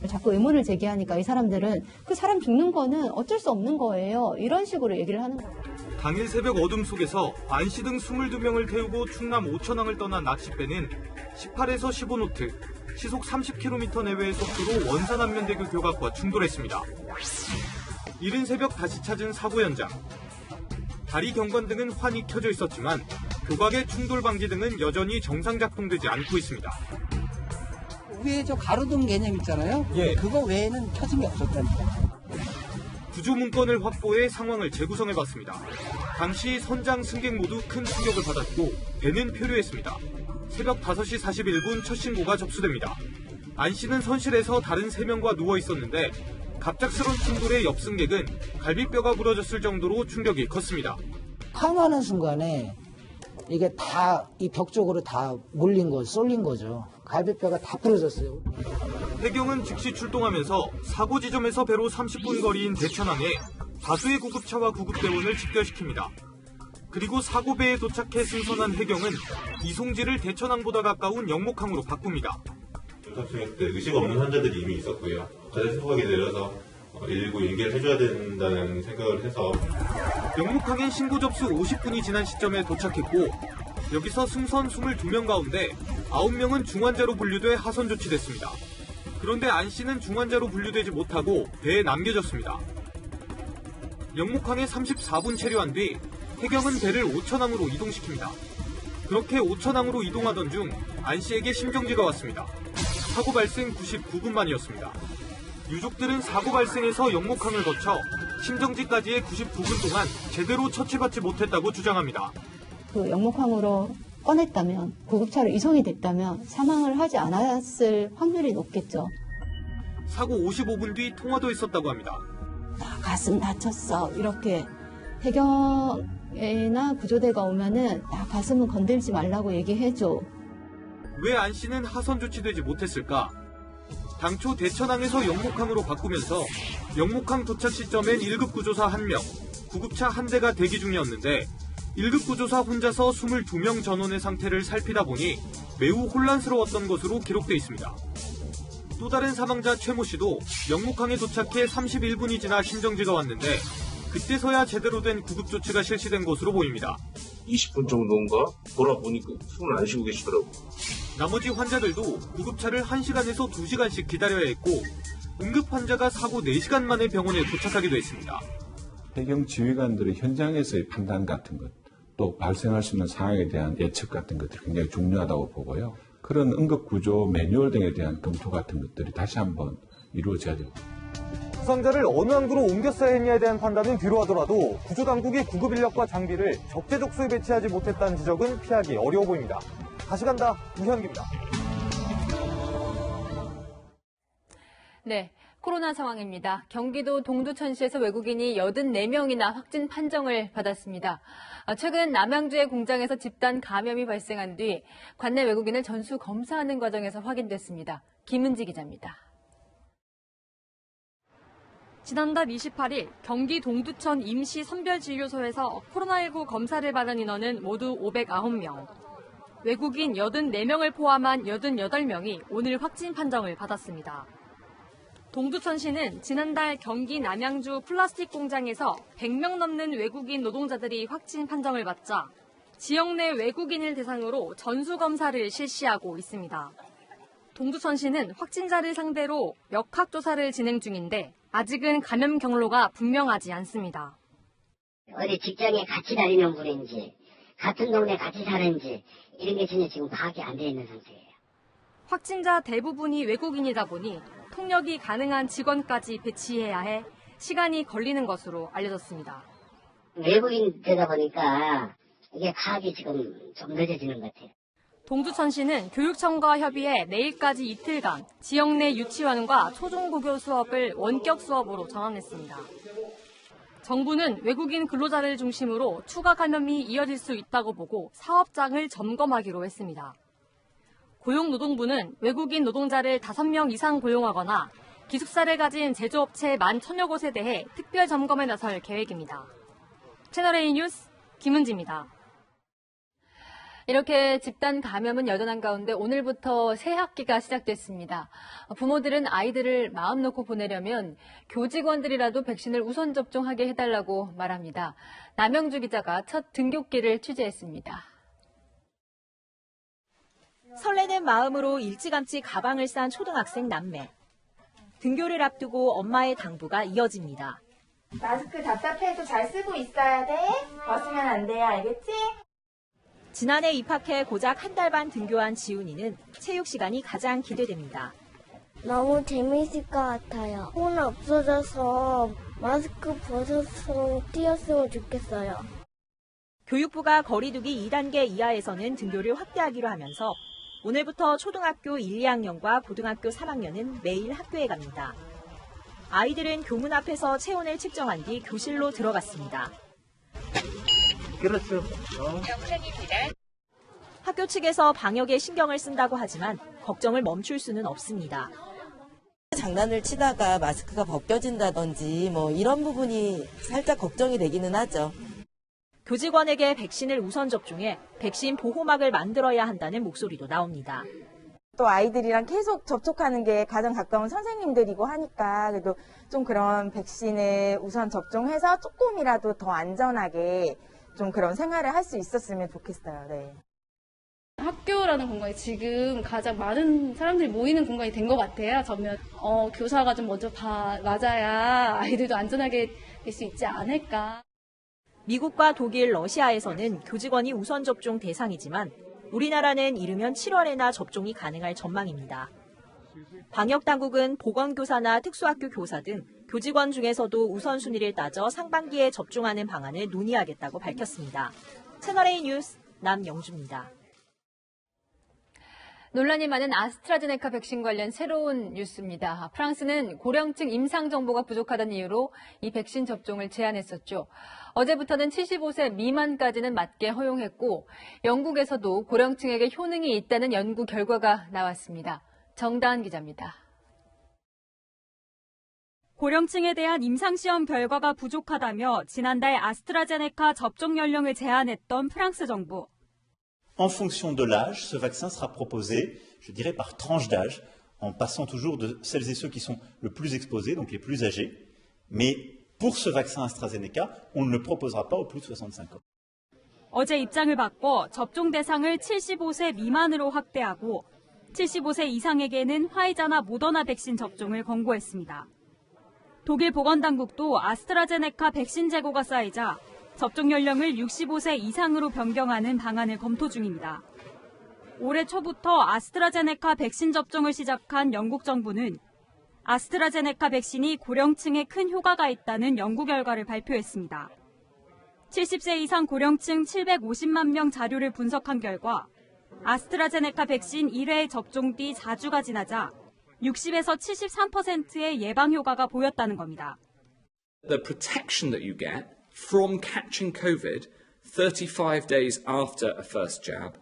자꾸 의문을 제기하니까 이 사람들은 그 사람 죽는 거는 어쩔 수 없는 거예요. 이런 식으로 얘기를 하는 거예요. 당일 새벽 어둠 속에서 안 씨 등 22명을 태우고 충남 오천항을 떠난 낚싯배는 18에서 15노트, 시속 30km 내외의 속도로 원산안면대교 교각과 충돌했습니다. 이른 새벽 다시 찾은 사고 현장. 다리 경관등은 환히 켜져 있었지만 교각의 충돌 방지 등은 여전히 정상 작동되지 않고 있습니다. 위에 저 가로등 개념 있잖아요. 그거 외에는 켜짐이 없었다니까. 구조 문건을 확보해 상황을 재구성해봤습니다. 당시 선장 승객 모두 큰 충격을 받았고 배는 표류했습니다. 새벽 5시 41분 첫 신고가 접수됩니다. 안 씨는 선실에서 다른 3명과 누워 있었는데 갑작스러운 충돌에 옆 승객은 갈비뼈가 부러졌을 정도로 충격이 컸습니다. 탐하는 순간에 이게 다 이 벽 쪽으로 다 몰린 거, 쏠린 거죠. 갈비뼈가 다 부러졌어요. 해경은 즉시 출동하면서 사고 지점에서 배로 30분 거리인 대천항에 다수의 구급차와 구급대원을 집결시킵니다. 그리고 사고배에 도착해 승선한 해경은 이송지를 대천항보다 가까운 영목항으로 바꿉니다. 탑승했을 때 의식 없는 환자들이 이미 있었고요. 가장 소박하게 내려서 119 인계를 해줘야 된다는 생각을 해서 영목항엔 신고 접수 50분이 지난 시점에 도착했고 여기서 승선 22명 가운데 9명은 중환자로 분류돼 하선 조치됐습니다. 그런데 안 씨는 중환자로 분류되지 못하고 배에 남겨졌습니다. 영목항에 34분 체류한 뒤 해경은 배를 오천항으로 이동시킵니다. 그렇게 오천항으로 이동하던 중 안 씨에게 심정지가 왔습니다. 사고 발생 99분 만이었습니다. 유족들은 사고 발생에서 영목항을 거쳐 심정지까지의 99분 동안 제대로 처치받지 못했다고 주장합니다. 그 영목항으로 꺼냈다면, 구급차로 이송이 됐다면 사망을 하지 않았을 확률이 높겠죠. 사고 55분 뒤 통화도 있었다고 합니다. 나 가슴 다쳤어. 이렇게 해경이나 구조대가 오면은 나 가슴은 건들지 말라고 얘기해줘. 왜 안 씨는 하선 조치되지 못했을까? 당초 대천항에서 영목항으로 바꾸면서 영목항 도착 시점엔 1급 구조사 1명, 구급차 1대가 대기 중이었는데 1급 구조사 혼자서 22명 전원의 상태를 살피다 보니 매우 혼란스러웠던 것으로 기록돼 있습니다. 또 다른 사망자 최모 씨도 영목항에 도착해 31분이 지나 심정지가 왔는데 그때서야 제대로 된 구급 조치가 실시된 것으로 보입니다. 20분 정도인가 돌아보니까 숨을 안 쉬고 계시더라고요. 나머지 환자들도 구급차를 1시간에서 2시간씩 기다려야 했고 응급 환자가 사고 4시간 만에 병원에 도착하기도 했습니다. 해경 지휘관들의 현장에서의 판단 같은 것, 또 발생할 수 있는 상황에 대한 예측 같은 것들이 굉장히 중요하다고 보고요. 그런 응급구조 매뉴얼 등에 대한 검토 같은 것들이 다시 한번 이루어져야 됩니다. 부상자를 어느 항구로 옮겼어야 했냐에 대한 판단은 뒤로 하더라도 구조당국이 구급 인력과 장비를 적재적소에 배치하지 못했다는 지적은 피하기 어려워 보입니다. 다시 간다, 우현기입니다. 네, 코로나 상황입니다. 경기도 동두천시에서 외국인이 84명이나 확진 판정을 받았습니다. 최근 남양주의 공장에서 집단 감염이 발생한 뒤 관내 외국인을 전수 검사하는 과정에서 확인됐습니다. 김은지 기자입니다. 지난달 28일 경기 동두천 임시 선별진료소에서 코로나19 검사를 받은 인원은 모두 509명. 외국인 84명을 포함한 88명이 오늘 확진 판정을 받았습니다. 동두천시는 지난달 경기 남양주 플라스틱 공장에서 100명 넘는 외국인 노동자들이 확진 판정을 받자 지역 내 외국인을 대상으로 전수검사를 실시하고 있습니다. 동두천시는 확진자를 상대로 역학조사를 진행 중인데 아직은 감염 경로가 분명하지 않습니다. 어디 직장에 같이 다니는 분인지, 같은 동네 같이 사는지 이런 게 전혀 지금 파악이 안 되어 있는 상태예요. 확진자 대부분이 외국인이다 보니 통역이 가능한 직원까지 배치해야 해 시간이 걸리는 것으로 알려졌습니다. 외국인 되다 보니까 이게 파악이 지금 좀 늦어지는 것 같아요. 동두천시는 교육청과 협의해 내일까지 이틀간 지역 내 유치원과 초중고교 수업을 원격 수업으로 전환했습니다. 정부는 외국인 근로자를 중심으로 추가 감염이 이어질 수 있다고 보고 사업장을 점검하기로 했습니다. 고용노동부는 외국인 노동자를 5명 이상 고용하거나 기숙사를 가진 제조업체 10,000여 곳에 대해 특별 점검에 나설 계획입니다. 채널A 뉴스 김은지입니다. 이렇게 집단 감염은 여전한 가운데 오늘부터 새 학기가 시작됐습니다. 부모들은 아이들을 마음 놓고 보내려면 교직원들이라도 백신을 우선 접종하게 해달라고 말합니다. 남영주 기자가 첫 등교길을 취재했습니다. 설레는 마음으로 일찌감치 가방을 싼 초등학생 남매. 등교를 앞두고 엄마의 당부가 이어집니다. 마스크 답답해도 잘 쓰고 있어야 돼. 벗으면 안 돼요, 알겠지? 지난해 입학해 고작 한 달 반 등교한 지훈이는 체육 시간이 가장 기대됩니다. 너무 재밌을 것 같아요. 코로나 없어져서 마스크 벗어서 뛰었으면 좋겠어요. 교육부가 거리두기 2단계 이하에서는 등교를 확대하기로 하면서 오늘부터 초등학교 1, 2학년과 고등학교 3학년은 매일 학교에 갑니다. 아이들은 교문 앞에서 체온을 측정한 뒤 교실로 들어갔습니다. 그렇죠. 학교 측에서 방역에 신경을 쓴다고 하지만 걱정을 멈출 수는 없습니다. 장난을 치다가 마스크가 벗겨진다든지 이런 부분이 살짝 걱정이 되기는 하죠. 교직원에게 백신을 우선 접종해 백신 보호막을 만들어야 한다는 목소리도 나옵니다. 또 아이들이랑 계속 접촉하는 게 가장 가까운 선생님들이고 하니까 그래도 좀 그런 백신을 우선 접종해서 조금이라도 더 안전하게 좀 그런 생활을 할 수 있었으면 좋겠어요. 네. 학교라는 공간이 지금 가장 많은 사람들이 모이는 공간이 된 것 같아요. 저면 교사가 좀 먼저 맞아야 아이들도 안전하게 될 수 있지 않을까. 미국과 독일, 러시아에서는 교직원이 우선 접종 대상이지만 우리나라는 이르면 7월에나 접종이 가능할 전망입니다. 방역당국은 보건교사나 특수학교 교사 등 교직원 중에서도 우선순위를 따져 상반기에 접종하는 방안을 논의하겠다고 밝혔습니다. 채널A 뉴스 남영주입니다. 논란이 많은 아스트라제네카 백신 관련 새로운 뉴스입니다. 프랑스는 고령층 임상 정보가 부족하다는 이유로 이 백신 접종을 제한했었죠. 어제부터는 75세 미만까지는 맞게 허용했고 영국에서도 고령층에게 효능이 있다는 연구 결과가 나왔습니다. 정다은 기자입니다. 고령층에 대한 임상시험 결과가 부족하다며 지난달 아스트라제네카 접종 연령을 제한했던 프랑스 정부. En fonction de l'âge, ce vaccin sera proposé, je dirais, par tranche d'âge, en passant toujours de celles et ceux qui sont le plus exposés, donc les plus âgés. Mais pour ce vaccin AstraZeneca, on ne le proposera pas aux plus de 65 ans. 어제 입장을 바꿔 접종 대상을 75세 미만으로 확대하고 75세 이상에게는 화이자나 모더나 백신 접종을 권고했습니다. 독일 보건당국도 아스트라제네카 백신 재고가 쌓이자 접종 연령을 65세 이상으로 변경하는 방안을 검토 중입니다. 올해 초부터 아스트라제네카 백신 접종을 시작한 영국 정부는 아스트라제네카 백신이 고령층에 큰 효과가 있다는 연구 결과를 발표했습니다. 70세 이상 고령층 750만 명 자료를 분석한 결과 아스트라제네카 백신 1회 접종 뒤 4주가 지나자 60에서 73%의 예방 효과가 보였다는 겁니다. The protection that you get from catching COVID 35 days after a first jab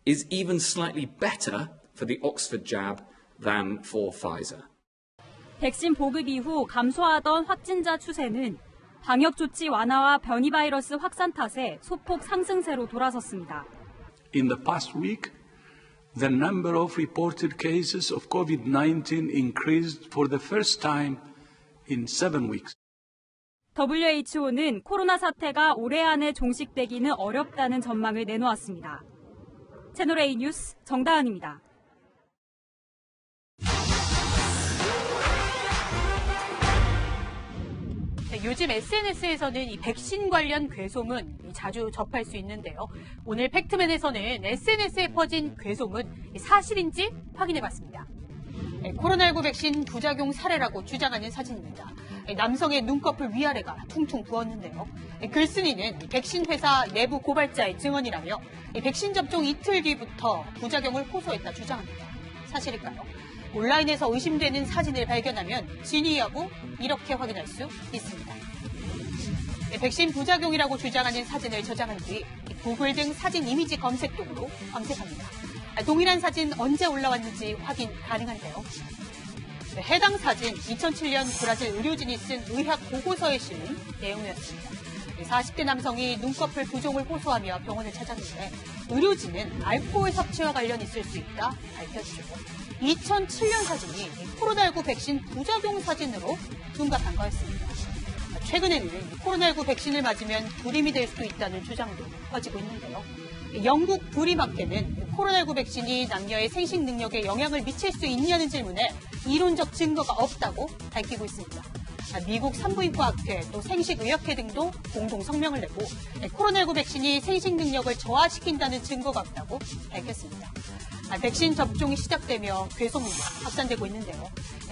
is even slightly better for the Oxford jab than for Pfizer. 백신 보급 이후 감소하던 확진자 추세는 방역 조치 완화와 변이 바이러스 확산 탓에 소폭 상승세로 돌아섰습니다. In the past week, the number of reported cases of COVID-19 increased for the first time in 7 weeks. WHO는 코로나 사태가 올해 안에 종식되기는 어렵다는 전망을 내놓았습니다. 채널A 뉴스 정다은입니다. 요즘 SNS에서는 이 백신 관련 괴소문 자주 접할 수 있는데요. 오늘 팩트맨에서는 SNS에 퍼진 괴소문 사실인지 확인해봤습니다. 코로나19 백신 부작용 사례라고 주장하는 사진입니다. 남성의 눈꺼풀 위아래가 퉁퉁 부었는데요. 글쓴이는 백신 회사 내부 고발자의 증언이라며 백신 접종 이틀 뒤부터 부작용을 호소했다 주장합니다. 사실일까요? 온라인에서 의심되는 사진을 발견하면 진위 여부 이렇게 확인할 수 있습니다. 백신 부작용이라고 주장하는 사진을 저장한 뒤 구글 등 사진 이미지 검색 도구로 검색합니다. 동일한 사진 언제 올라왔는지 확인 가능한데요. 해당 사진 2007년 브라질 의료진이 쓴 의학 보고서에 실린 내용이었습니다. 40대 남성이 눈꺼풀 부종을 호소하며 병원을 찾았는데 의료진은 알코올 섭취와 관련 있을 수 있다 밝혔죠. 2007년 사진이 코로나19 백신 부작용 사진으로 둔갑한 거였습니다. 최근에는 코로나19 백신을 맞으면 불임이 될 수도 있다는 주장도 퍼지고 있는데요. 영국 불임학회는 코로나19 백신이 남녀의 생식 능력에 영향을 미칠 수 있냐는 질문에 이론적 증거가 없다고 밝히고 있습니다. 미국 산부인과학회 또 생식의학회 등도 공동 성명을 내고 코로나19 백신이 생식 능력을 저하시킨다는 증거가 없다고 밝혔습니다. 백신 접종이 시작되며 괴소문이 확산되고 있는데요.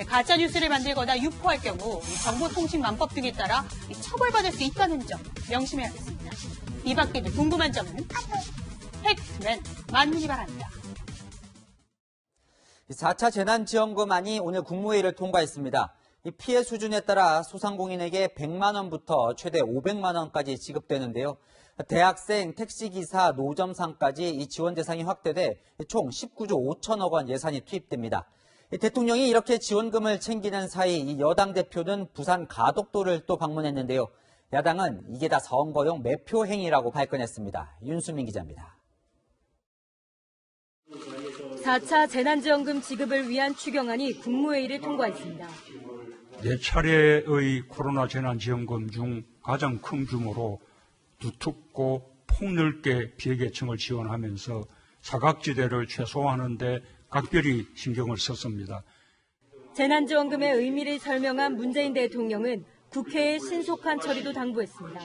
가짜뉴스를 만들거나 유포할 경우 정보통신망법 등에 따라 처벌받을 수 있다는 점 명심해야겠습니다. 이 밖에도 궁금한 점은 팩트맨 만문이 바랍니다. 4차 재난지원금안이 오늘 국무회의를 통과했습니다. 이 피해 수준에 따라 소상공인에게 100만 원부터 최대 500만 원까지 지급되는데요. 대학생, 택시기사, 노점상까지 이 지원 대상이 확대돼 총 19조 5천억 원 예산이 투입됩니다. 대통령이 이렇게 지원금을 챙기는 사이 이 여당 대표는 부산 가덕도를 또 방문했는데요. 야당은 이게 다 선거용 매표 행위라고 발끈했습니다. 윤수민 기자입니다. 4차 재난지원금 지급을 위한 추경안이 국무회의를 통과했습니다. 4차례의 코로나 재난지원금 중 가장 큰 규모로 두텁고 폭넓게 피해계층을 지원하면서 사각지대를 최소화하는 데 각별히 신경을 썼습니다. 재난지원금의 의미를 설명한 문재인 대통령은 국회의 신속한 처리도 당부했습니다.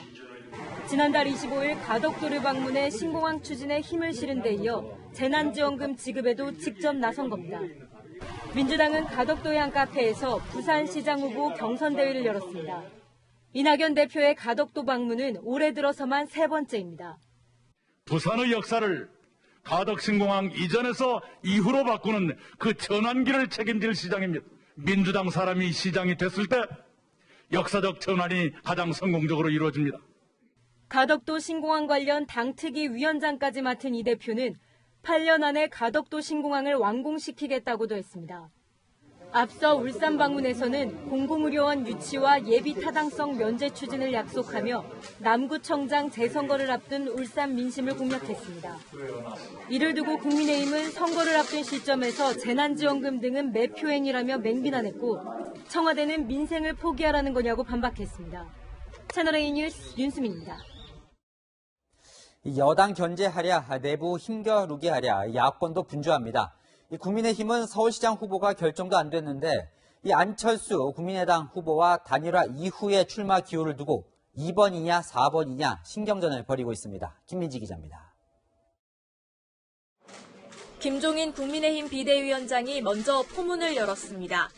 지난달 25일 가덕도를 방문해 신공항 추진에 힘을 실은 데 이어 재난지원금 지급에도 직접 나선 겁니다. 민주당은 가덕도의 한 카페에서 부산시장 후보 경선대회를 열었습니다. 이낙연 대표의 가덕도 방문은 올해 들어서만 3번째입니다. 부산의 역사를 가덕신공항 이전에서 이후로 바꾸는 그 전환기를 책임질 시장입니다. 민주당 사람이 시장이 됐을 때 역사적 전환이 가장 성공적으로 이루어집니다. 가덕도 신공항 관련 당특위 위원장까지 맡은 이 대표는 8년 안에 가덕도 신공항을 완공시키겠다고도 했습니다. 앞서 울산 방문에서는 공공의료원 유치와 예비 타당성 면제 추진을 약속하며 남구청장 재선거를 앞둔 울산 민심을 공략했습니다. 이를 두고 국민의힘은 선거를 앞둔 시점에서 재난지원금 등은 매표행위라며 맹비난했고 청와대는 민생을 포기하라는 거냐고 반박했습니다. 채널A 뉴스 윤수민입니다. 여당 견제하랴, 내부 힘겨루기 하랴, 야권도 분주합니다. 국민의힘은 서울시장 후보가 결정도 안 됐는데 이 안철수 국민의당 후보와 단일화 이후의 출마 기호를 두고 2번이냐 4번이냐 신경전을 벌이고 있습니다. 김민지 기자입니다. 김종인 국민의힘 비대위원장이 먼저 포문을 열었습니다.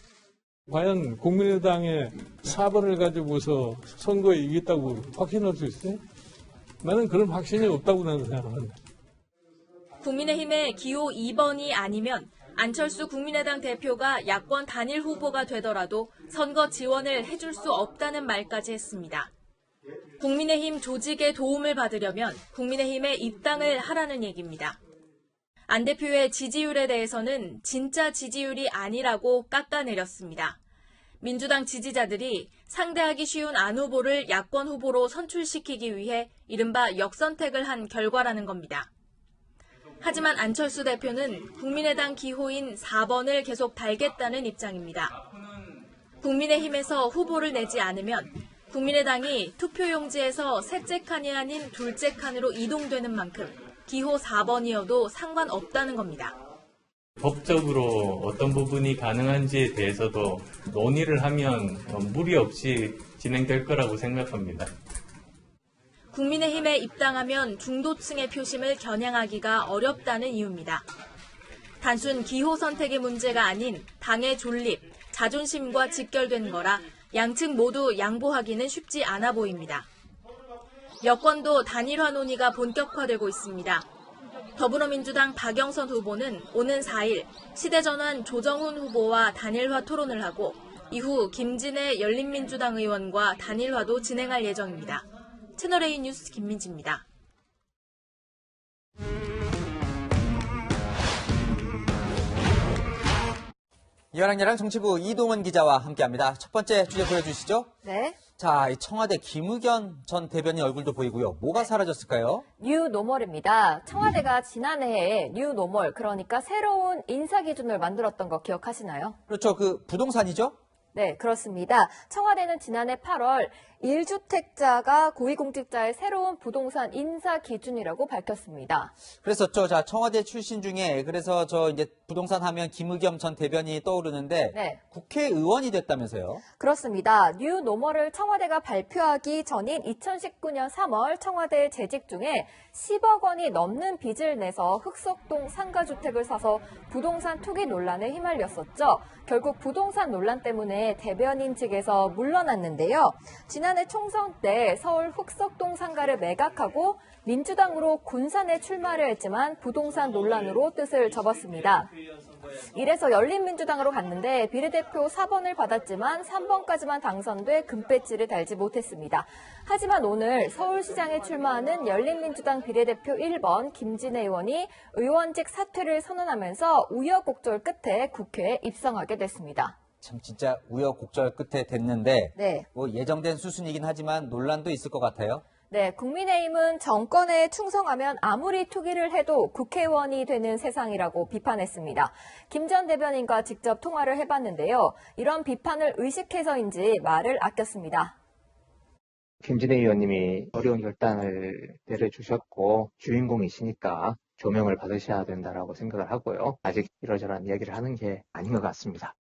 과연 국민의당의 4번을 가지고서 선거에 이기겠다고 확신할 수 있어요? 나는 그런 확신이 없다고 나는 생각합니다. 국민의힘의 기호 2번이 아니면 안철수 국민의당 대표가 야권 단일 후보가 되더라도 선거 지원을 해줄 수 없다는 말까지 했습니다. 국민의힘 조직의 도움을 받으려면 국민의힘에 입당을 하라는 얘기입니다. 안 대표의 지지율에 대해서는 진짜 지지율이 아니라고 깎아내렸습니다. 민주당 지지자들이 상대하기 쉬운 안 후보를 야권 후보로 선출시키기 위해 이른바 역선택을 한 결과라는 겁니다. 하지만 안철수 대표는 국민의당 기호인 4번을 계속 달겠다는 입장입니다. 국민의힘에서 후보를 내지 않으면 국민의당이 투표용지에서 셋째 칸이 아닌 둘째 칸으로 이동되는 만큼 기호 4번이어도 상관없다는 겁니다. 법적으로 어떤 부분이 가능한지에 대해서도 논의를 하면 무리 없이 진행될 거라고 생각합니다. 국민의힘에 입당하면 중도층의 표심을 겨냥하기가 어렵다는 이유입니다. 단순 기호 선택의 문제가 아닌 당의 존립, 자존심과 직결된 거라 양측 모두 양보하기는 쉽지 않아 보입니다. 여권도 단일화 논의가 본격화되고 있습니다. 더불어민주당 박영선 후보는 오는 4일 시대전환 조정훈 후보와 단일화 토론을 하고 이후 김진애 열린민주당 의원과 단일화도 진행할 예정입니다. 채널A 뉴스 김민지입니다. 열왕열왕 정치부 이동은 기자와 함께합니다. 첫 번째 주제 보여주시죠. 네. 자, 청와대 김의겸 전 대변인 얼굴도 보이고요. 뭐가 사라졌을까요? 뉴노멀입니다. 청와대가 지난해에 뉴노멀, 그러니까 새로운 인사 기준을 만들었던 거 기억하시나요? 그렇죠. 그 부동산이죠? 네, 그렇습니다. 청와대는 지난해 8월 1주택자가 고위공직자의 새로운 부동산 인사 기준이라고 밝혔습니다. 그랬었죠. 자, 청와대 출신 중에 그래서 이제 부동산 하면 김의겸 전 대변인이 떠오르는데 네. 국회의원이 됐다면서요? 그렇습니다. 뉴노멀을 청와대가 발표하기 전인 2019년 3월 청와대 재직 중에 10억 원이 넘는 빚을 내서 흑석동 상가주택을 사서 부동산 투기 논란에 휘말렸었죠. 결국 부동산 논란 때문에 대변인 측에서 물러났는데요. 지난해 총선 때 서울 흑석동 상가를 매각하고 민주당으로 군산에 출마를 했지만 부동산 논란으로 뜻을 접었습니다. 이래서 열린민주당으로 갔는데 비례대표 4번을 받았지만 3번까지만 당선돼 금배지를 달지 못했습니다. 하지만 오늘 서울시장에 출마하는 열린민주당 비례대표 1번 김진애 의원이 의원직 사퇴를 선언하면서 우여곡절 끝에 국회에 입성하게 됐습니다. 참 진짜 우여곡절 끝에 됐는데 네. 뭐 예정된 수순이긴 하지만 논란도 있을 것 같아요. 네, 국민의힘은 정권에 충성하면 아무리 투기를 해도 국회의원이 되는 세상이라고 비판했습니다. 김 전 대변인과 직접 통화를 해봤는데요. 이런 비판을 의식해서인지 말을 아꼈습니다. 김진애 의원님이 어려운 결단을 내려주셨고 주인공이시니까 조명을 받으셔야 된다라고 생각을 하고요. 아직 이러저러한 이야기를 하는 게 아닌 것 같습니다.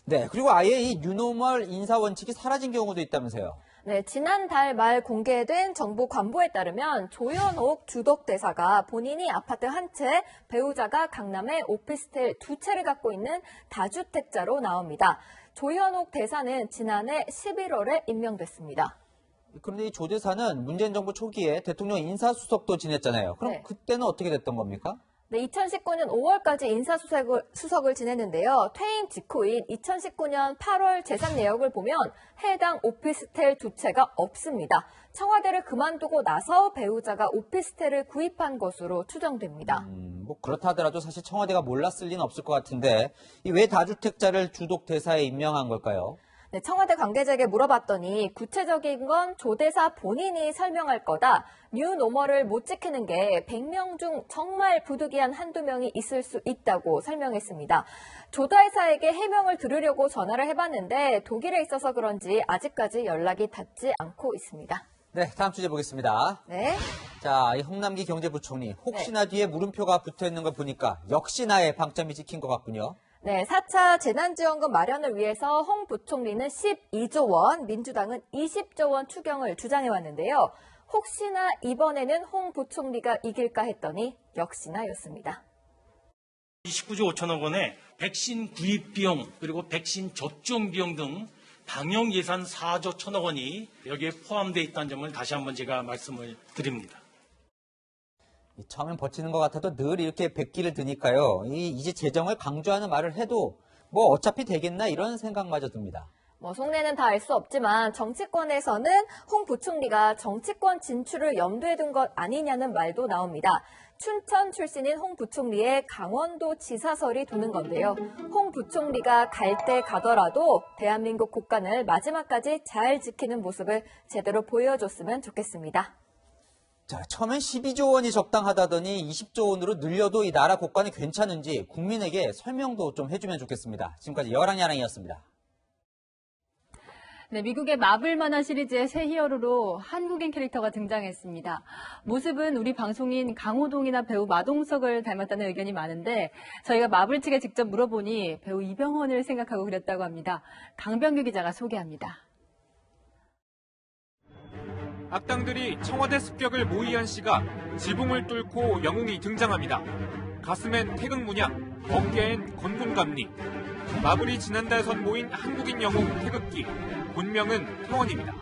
네, 그리고 아예 이 뉴노멀 인사 원칙이 사라진 경우도 있다면서요. 네, 지난달 말 공개된 정부 관보에 따르면 조현옥 주덕대사가 본인이 아파트 한 채, 배우자가 강남에 오피스텔 2채를 갖고 있는 다주택자로 나옵니다. 조현옥 대사는 지난해 11월에 임명됐습니다. 그런데 이 조 대사는 문재인 정부 초기에 대통령 인사수석도 지냈잖아요. 그럼 네. 그때는 어떻게 됐던 겁니까? 네, 2019년 5월까지 인사수석을 지냈는데요. 퇴임 직후인 2019년 8월 재산 내역을 보면 해당 오피스텔 2채가 없습니다. 청와대를 그만두고 나서 배우자가 오피스텔을 구입한 것으로 추정됩니다. 뭐 그렇다 하더라도 사실 청와대가 몰랐을 리는 없을 것 같은데 왜 다주택자를 주독 대사에 임명한 걸까요? 네, 청와대 관계자에게 물어봤더니 구체적인 건 조 대사 본인이 설명할 거다. 뉴노멀을 못 지키는 게 100명 중 정말 부득이한 한두 명이 있을 수 있다고 설명했습니다. 조 대사에게 해명을 들으려고 전화를 해봤는데 독일에 있어서 그런지 아직까지 연락이 닿지 않고 있습니다. 네, 다음 주제 보겠습니다. 네. 자, 이 홍남기 경제부총리 혹시나 뒤에 물음표가 붙어있는 걸 보니까 역시나의 방점이 찍힌 것 같군요. 네, 4차 재난지원금 마련을 위해서 홍 부총리는 12조 원, 민주당은 20조 원 추경을 주장해왔는데요. 혹시나 이번에는 홍 부총리가 이길까 했더니 역시나였습니다. 29조 5천억 원의 백신 구입 비용 그리고 백신 접종 비용 등 방역 예산 4조 1천억 원이 여기에 포함되어 있다는 점을 다시 한번 제가 말씀을 드립니다. 처음엔 버티는 것 같아도 늘 이렇게 백기를 드니까요. 이제 재정을 강조하는 말을 해도 뭐 어차피 되겠나 이런 생각마저 듭니다. 속내는 다 알 수 없지만 정치권에서는 홍 부총리가 정치권 진출을 염두에 둔 것 아니냐는 말도 나옵니다. 춘천 출신인 홍 부총리의 강원도 지사설이 도는 건데요. 홍 부총리가 갈 때 가더라도 대한민국 국간을 마지막까지 잘 지키는 모습을 제대로 보여줬으면 좋겠습니다. 자, 처음엔 12조 원이 적당하다더니 20조 원으로 늘려도 이 나라 국간이 괜찮은지 국민에게 설명도 좀 해주면 좋겠습니다. 지금까지 여랑야랑이었습니다. 네, 미국의 마블 만화 시리즈의 새 히어로로 한국인 캐릭터가 등장했습니다. 모습은 우리 방송인 강호동이나 배우 마동석을 닮았다는 의견이 많은데 저희가 마블 측에 직접 물어보니 배우 이병헌을 생각하고 그렸다고 합니다. 강병규 기자가 소개합니다. 악당들이 청와대 습격을 모의한 시각 지붕을 뚫고 영웅이 등장합니다. 가슴엔 태극 문양, 어깨엔 건군감리. 마블이 지난달 선보인 한국인 영웅 태극기, 본명은 태원입니다.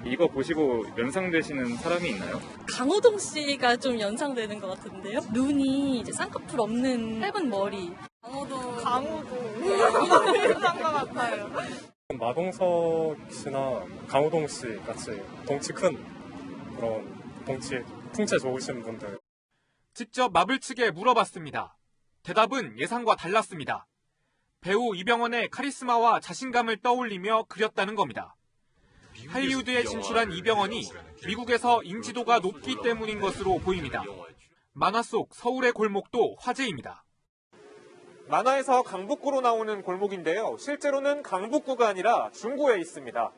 이거 보시고 연상되시는 사람이 있나요? 강호동 씨가 좀 연상되는 것 같은데요? 눈이 이제 쌍꺼풀 없는 짧은 머리. 강호동. 비슷한 것 같아요. 마동석 씨나 강호동 씨 같이 덩치 큰 그런 덩치 풍채 좋으신 분들. 직접 마블 측에 물어봤습니다. 대답은 예상과 달랐습니다. 배우 이병헌의 카리스마와 자신감을 떠올리며 그렸다는 겁니다. 할리우드에 진출한 이병헌이 미국에서 인지도가 높기 때문인 것으로 보입니다. 만화 속 서울의 골목도 화제입니다. 만화에서 강북구로 나오는 골목인데요. 실제로는 강북구가 아니라 중구에 있습니다.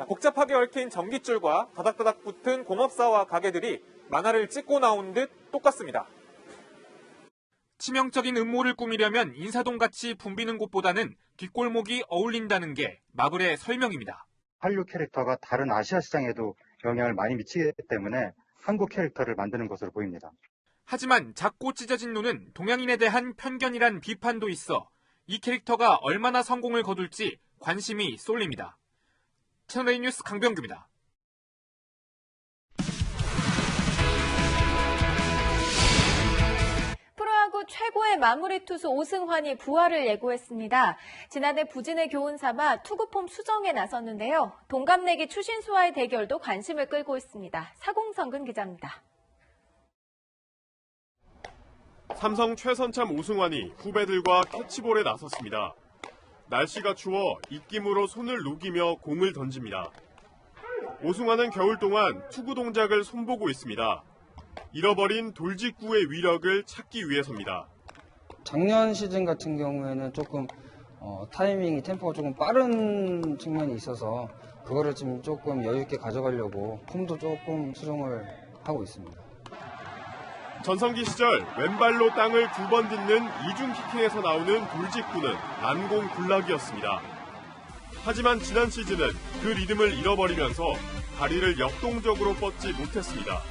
복잡하게 얽힌 전깃줄과 다닥다닥 붙은 공업사와 가게들이 만화를 찍고 나온 듯 똑같습니다. 치명적인 음모를 꾸미려면 인사동같이 붐비는 곳보다는 뒷골목이 어울린다는 게 마블의 설명입니다. 한류 캐릭터가 다른 아시아 시장에도 영향을 많이 미치기 때문에 한국 캐릭터를 만드는 것으로 보입니다. 하지만 작고 찢어진 눈은 동양인에 대한 편견이란 비판도 있어 이 캐릭터가 얼마나 성공을 거둘지 관심이 쏠립니다. 채널A 뉴스 강병규입니다. 프로야구 최고의 마무리 투수 오승환이 부활을 예고했습니다. 지난해 부진의 교훈 삼아 투구폼 수정에 나섰는데요. 동갑내기 추신수와의 대결도 관심을 끌고 있습니다. 사공성근 기자입니다. 삼성 최선참 오승환이 후배들과 캐치볼에 나섰습니다. 날씨가 추워 입김으로 손을 녹이며 공을 던집니다. 오승환은 겨울 동안 투구 동작을 손보고 있습니다. 잃어버린 돌직구의 위력을 찾기 위해서입니다. 작년 시즌 같은 경우에는 조금 타이밍이 템포가 조금 빠른 측면이 있어서 그거를 지금 조금 여유 있게 가져가려고 폼도 조금 수정을 하고 있습니다. 전성기 시절 왼발로 땅을 2번 딛는 이중키킹에서 나오는 돌직구는 난공불락이었습니다. 하지만 지난 시즌은 그 리듬을 잃어버리면서 다리를 역동적으로 뻗지 못했습니다.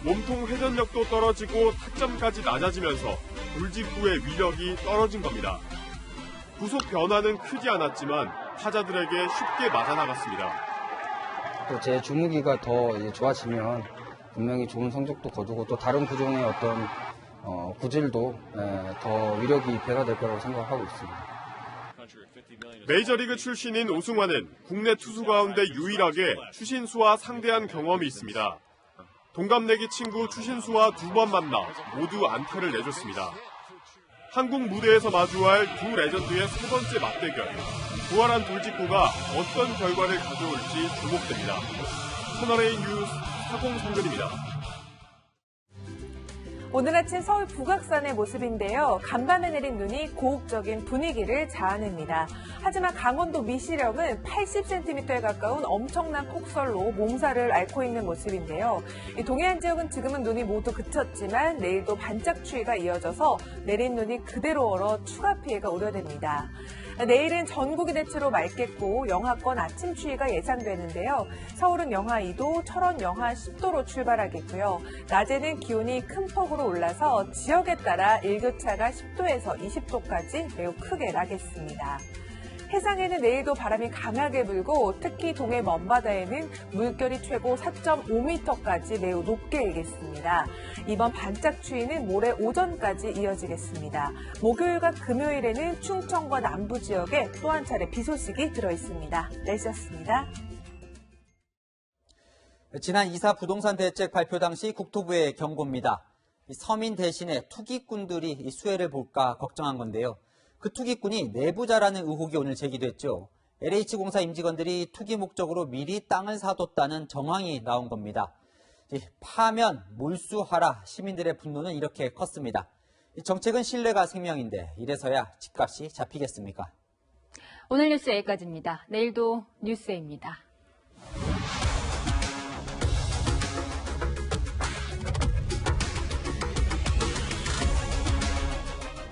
몸통 회전력도 떨어지고 타점까지 낮아지면서 돌직구의 위력이 떨어진 겁니다. 구속 변화는 크지 않았지만 타자들에게 쉽게 맞아나갔습니다. 또 제 주무기가 더 이제 좋아지면 분명히 좋은 성적도 거두고 또 다른 구종의 어떤 구질도 더 위력이 배가 될 거라고 생각하고 있습니다. 메이저리그 출신인 오승환은 국내 투수 가운데 유일하게 추신수와 상대한 경험이 있습니다. 동갑내기 친구 추신수와 2번 만나 모두 안타를 내줬습니다. 한국 무대에서 마주할 두 레전드의 세 번째 맞대결. 부활한 돌직구가 어떤 결과를 가져올지 주목됩니다. 채널A 뉴스 사공성근입니다. 오늘 아침 서울 북악산의 모습인데요. 간밤에 내린 눈이 고혹적인 분위기를 자아냅니다. 하지만 강원도 미시령은 80cm에 가까운 엄청난 폭설로 몸살을 앓고 있는 모습인데요. 이 동해안 지역은 지금은 눈이 모두 그쳤지만 내일도 반짝 추위가 이어져서 내린 눈이 그대로 얼어 추가 피해가 우려됩니다. 내일은 전국이 대체로 맑겠고 영하권 아침 추위가 예상되는데요. 서울은 영하 2도, 철원 영하 10도로 출발하겠고요. 낮에는 기온이 큰 폭으로 올라서 지역에 따라 일교차가 10도에서 20도까지 매우 크게 나겠습니다. 해상에는 내일도 바람이 강하게 불고 특히 동해 먼바다에는 물결이 최고 4.5m까지 매우 높게 일겠습니다. 이번 반짝 추위는 모레 오전까지 이어지겠습니다. 목요일과 금요일에는 충청과 남부 지역에 또 한 차례 비 소식이 들어있습니다. 날씨였습니다. 지난 2사 부동산 대책 발표 당시 국토부의 경고입니다. 서민 대신에 투기꾼들이 수혜를 볼까 걱정한 건데요. 그 투기꾼이 내부자라는 의혹이 오늘 제기됐죠. LH공사 임직원들이 투기 목적으로 미리 땅을 사뒀다는 정황이 나온 겁니다. 파면 몰수하라 시민들의 분노는 이렇게 컸습니다. 정책은 신뢰가 생명인데 이래서야 집값이 잡히겠습니까? 오늘 뉴스 여기까지입니다. 내일도 뉴스입니다.